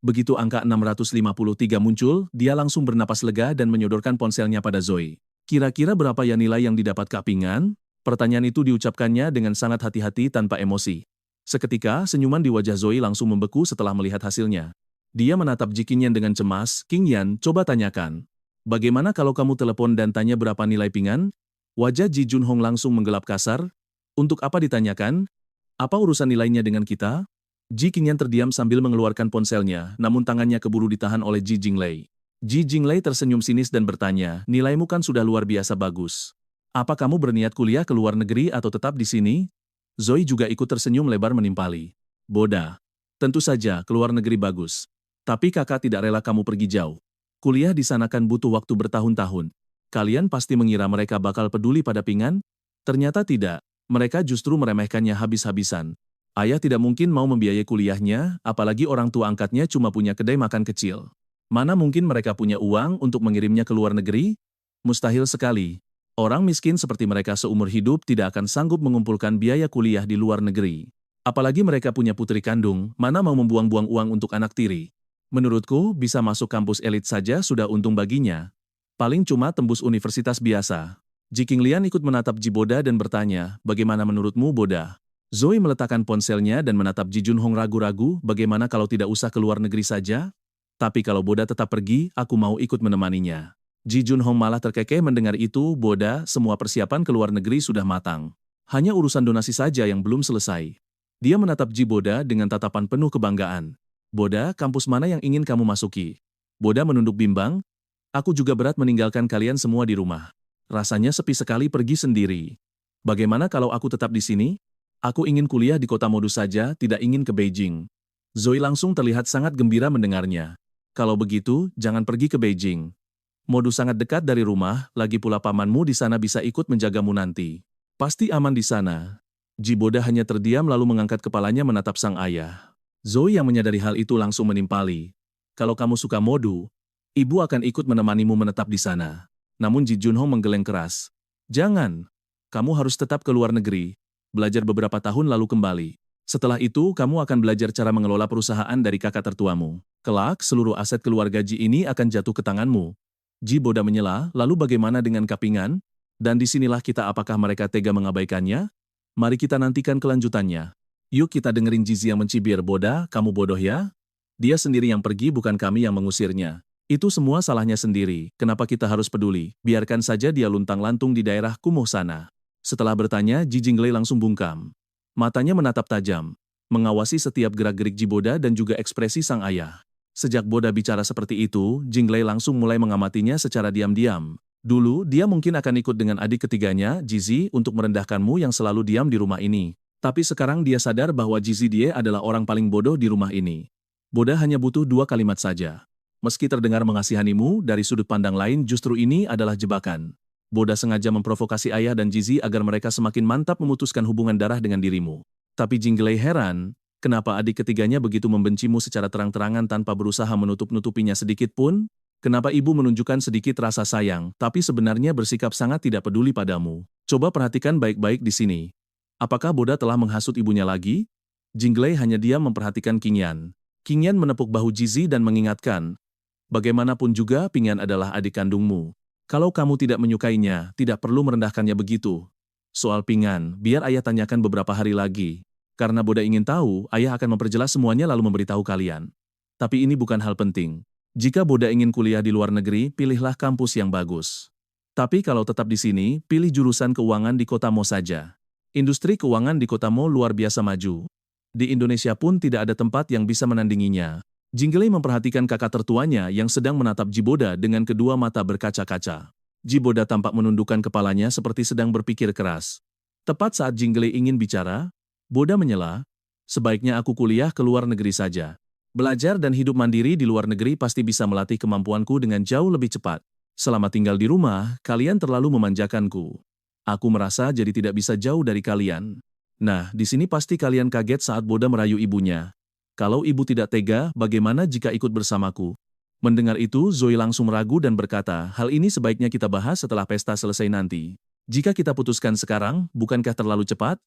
Begitu angka 653 muncul, dia langsung bernapas lega dan menyodorkan ponselnya pada Zoe. Kira-kira berapa ya nilai yang didapat Kak Ping An? Pertanyaan itu diucapkannya dengan sangat hati-hati tanpa emosi. Seketika, senyuman di wajah Zoe langsung membeku setelah melihat hasilnya. Dia menatap Ji Qingyan dengan cemas, King Yan, coba tanyakan. Bagaimana kalau kamu telepon dan tanya berapa nilai Ping An? Wajah Ji Junhong langsung menggelap kasar. Untuk apa ditanyakan? Apa urusan nilainya dengan kita? Ji Qingyan terdiam sambil mengeluarkan ponselnya, namun tangannya keburu ditahan oleh Ji Jinglei. Ji Jinglei tersenyum sinis dan bertanya, nilaimu kan sudah luar biasa bagus. Apa kamu berniat kuliah ke luar negeri atau tetap di sini? Zoe juga ikut tersenyum lebar menimpali. Boda. Tentu saja, ke luar negeri bagus. Tapi kakak tidak rela kamu pergi jauh. Kuliah di sana kan butuh waktu bertahun-tahun. Kalian pasti mengira mereka bakal peduli pada Ping An? Ternyata tidak. Mereka justru meremehkannya habis-habisan. Ayah tidak mungkin mau membiayai kuliahnya, apalagi orang tua angkatnya cuma punya kedai makan kecil. Mana mungkin mereka punya uang untuk mengirimnya ke luar negeri? Mustahil sekali. Orang miskin seperti mereka seumur hidup tidak akan sanggup mengumpulkan biaya kuliah di luar negeri. Apalagi mereka punya putri kandung, mana mau membuang-buang uang untuk anak tiri. Menurutku, bisa masuk kampus elit saja sudah untung baginya. Paling cuma tembus universitas biasa. Ji Qinglian ikut menatap Ji Boda dan bertanya, bagaimana menurutmu Boda? Zoe meletakkan ponselnya dan menatap Ji Junhong ragu-ragu, bagaimana kalau tidak usah ke luar negeri saja? Tapi kalau Boda tetap pergi, aku mau ikut menemaninya. Ji Junhong malah terkekeh mendengar itu, Boda, semua persiapan ke luar negeri sudah matang. Hanya urusan donasi saja yang belum selesai. Dia menatap Ji Boda dengan tatapan penuh kebanggaan. Boda, kampus mana yang ingin kamu masuki? Boda menunduk bimbang. Aku juga berat meninggalkan kalian semua di rumah. Rasanya sepi sekali pergi sendiri. Bagaimana kalau aku tetap di sini? Aku ingin kuliah di kota Modu saja, tidak ingin ke Beijing. Zoe langsung terlihat sangat gembira mendengarnya. Kalau begitu, jangan pergi ke Beijing. Modu sangat dekat dari rumah, lagi pula pamanmu di sana bisa ikut menjagamu nanti. Pasti aman di sana. Ji Boda hanya terdiam lalu mengangkat kepalanya menatap sang ayah. Zoe yang menyadari hal itu langsung menimpali. Kalau kamu suka Modu, ibu akan ikut menemanimu menetap di sana. Namun Ji Junhong menggeleng keras. Jangan. Kamu harus tetap ke luar negeri. Belajar beberapa tahun lalu kembali. Setelah itu, kamu akan belajar cara mengelola perusahaan dari kakak tertuamu. Kelak, seluruh aset keluarga Ji ini akan jatuh ke tanganmu. Ji Boda menyela, lalu bagaimana dengan Kak Ping An? Dan disinilah kita apakah mereka tega mengabaikannya? Mari kita nantikan kelanjutannya. Yuk kita dengerin Jizi yang mencibir, Boda, kamu bodoh ya? Dia sendiri yang pergi bukan kami yang mengusirnya. Itu semua salahnya sendiri, kenapa kita harus peduli? Biarkan saja dia luntang-lantung di daerah kumuh sana. Setelah bertanya, Ji Jinglei langsung bungkam. Matanya menatap tajam, mengawasi setiap gerak-gerik Ji Boda dan juga ekspresi sang ayah. Sejak Boda bicara seperti itu, Jinglei langsung mulai mengamatinya secara diam-diam. Dulu, dia mungkin akan ikut dengan adik ketiganya, Jizi, untuk merendahkanmu yang selalu diam di rumah ini. Tapi sekarang dia sadar bahwa Jizi dia adalah orang paling bodoh di rumah ini. Boda hanya butuh 2 kalimat saja. Meski terdengar mengasihanimu, dari sudut pandang lain justru ini adalah jebakan. Boda sengaja memprovokasi ayah dan Jizi agar mereka semakin mantap memutuskan hubungan darah dengan dirimu. Tapi Jinglei heran, kenapa adik ketiganya begitu membencimu secara terang-terangan tanpa berusaha menutup-nutupinya sedikit pun? Kenapa ibu menunjukkan sedikit rasa sayang, tapi sebenarnya bersikap sangat tidak peduli padamu? Coba perhatikan baik-baik di sini. Apakah Boda telah menghasut ibunya lagi? Jinglei hanya diam memperhatikan Qing Yan. Qing Yan menepuk bahu Jizi dan mengingatkan, bagaimanapun juga Ping Yan adalah adik kandungmu. Kalau kamu tidak menyukainya, tidak perlu merendahkannya begitu. Soal Ping Yan, biar ayah tanyakan beberapa hari lagi. Karena Boda ingin tahu, ayah akan memperjelas semuanya lalu memberitahu kalian. Tapi ini bukan hal penting. Jika Boda ingin kuliah di luar negeri, pilihlah kampus yang bagus. Tapi kalau tetap di sini, pilih jurusan keuangan di kota Mo saja. Industri keuangan di kota Mo luar biasa maju. Di Indonesia pun tidak ada tempat yang bisa menandinginya. Jinglei memperhatikan kakak tertuanya yang sedang menatap Jiboda dengan kedua mata berkaca-kaca. Jiboda tampak menundukkan kepalanya seperti sedang berpikir keras. Tepat saat Jinglei ingin bicara, Boda menyela, sebaiknya aku kuliah ke luar negeri saja. Belajar dan hidup mandiri di luar negeri pasti bisa melatih kemampuanku dengan jauh lebih cepat. Selama tinggal di rumah, kalian terlalu memanjakanku. Aku merasa jadi tidak bisa jauh dari kalian. Nah, di sini pasti kalian kaget saat Boda merayu ibunya. Kalau ibu tidak tega, bagaimana jika ikut bersamaku? Mendengar itu, Zoe langsung ragu dan berkata, hal ini sebaiknya kita bahas setelah pesta selesai nanti. Jika kita putuskan sekarang, bukankah terlalu cepat?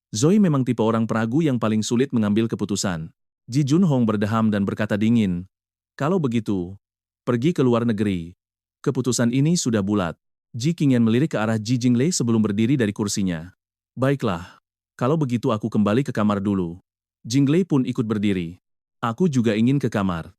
Zoe memang tipe orang peragu yang paling sulit mengambil keputusan. Ji Junhong berdeham dan berkata dingin, kalau begitu, pergi ke luar negeri. Keputusan ini sudah bulat. Ji Qingyan melirik ke arah Ji Jinglei sebelum berdiri dari kursinya. Baiklah, kalau begitu aku kembali ke kamar dulu. Jinglei pun ikut berdiri. Aku juga ingin ke kamar.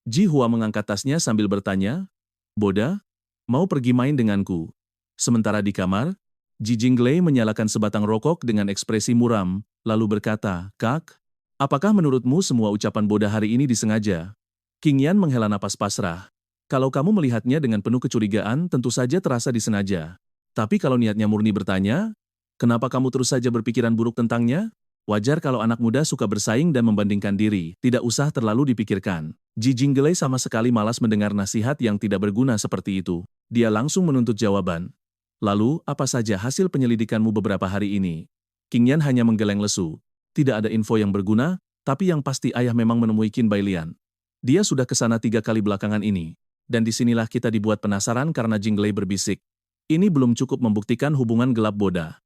Ji Hua mengangkat tasnya sambil bertanya, Boda, mau pergi main denganku? Sementara di kamar, Ji Jinglei menyalakan sebatang rokok dengan ekspresi muram, lalu berkata, Kak, apakah menurutmu semua ucapan Boda hari ini disengaja? Qing Yan menghela napas pasrah. Kalau kamu melihatnya dengan penuh kecurigaan, tentu saja terasa disengaja. Tapi kalau niatnya murni bertanya, kenapa kamu terus saja berpikiran buruk tentangnya? Wajar kalau anak muda suka bersaing dan membandingkan diri, tidak usah terlalu dipikirkan. Ji Jinglei sama sekali malas mendengar nasihat yang tidak berguna seperti itu. Dia langsung menuntut jawaban. Lalu, apa saja hasil penyelidikanmu beberapa hari ini? Qing Yan hanya menggeleng lesu. Tidak ada info yang berguna, tapi yang pasti ayah memang menemui Qin Bailian. Dia sudah ke sana 3 kali belakangan ini. Dan disinilah kita dibuat penasaran karena Jinglei berbisik. Ini belum cukup membuktikan hubungan gelap Boda.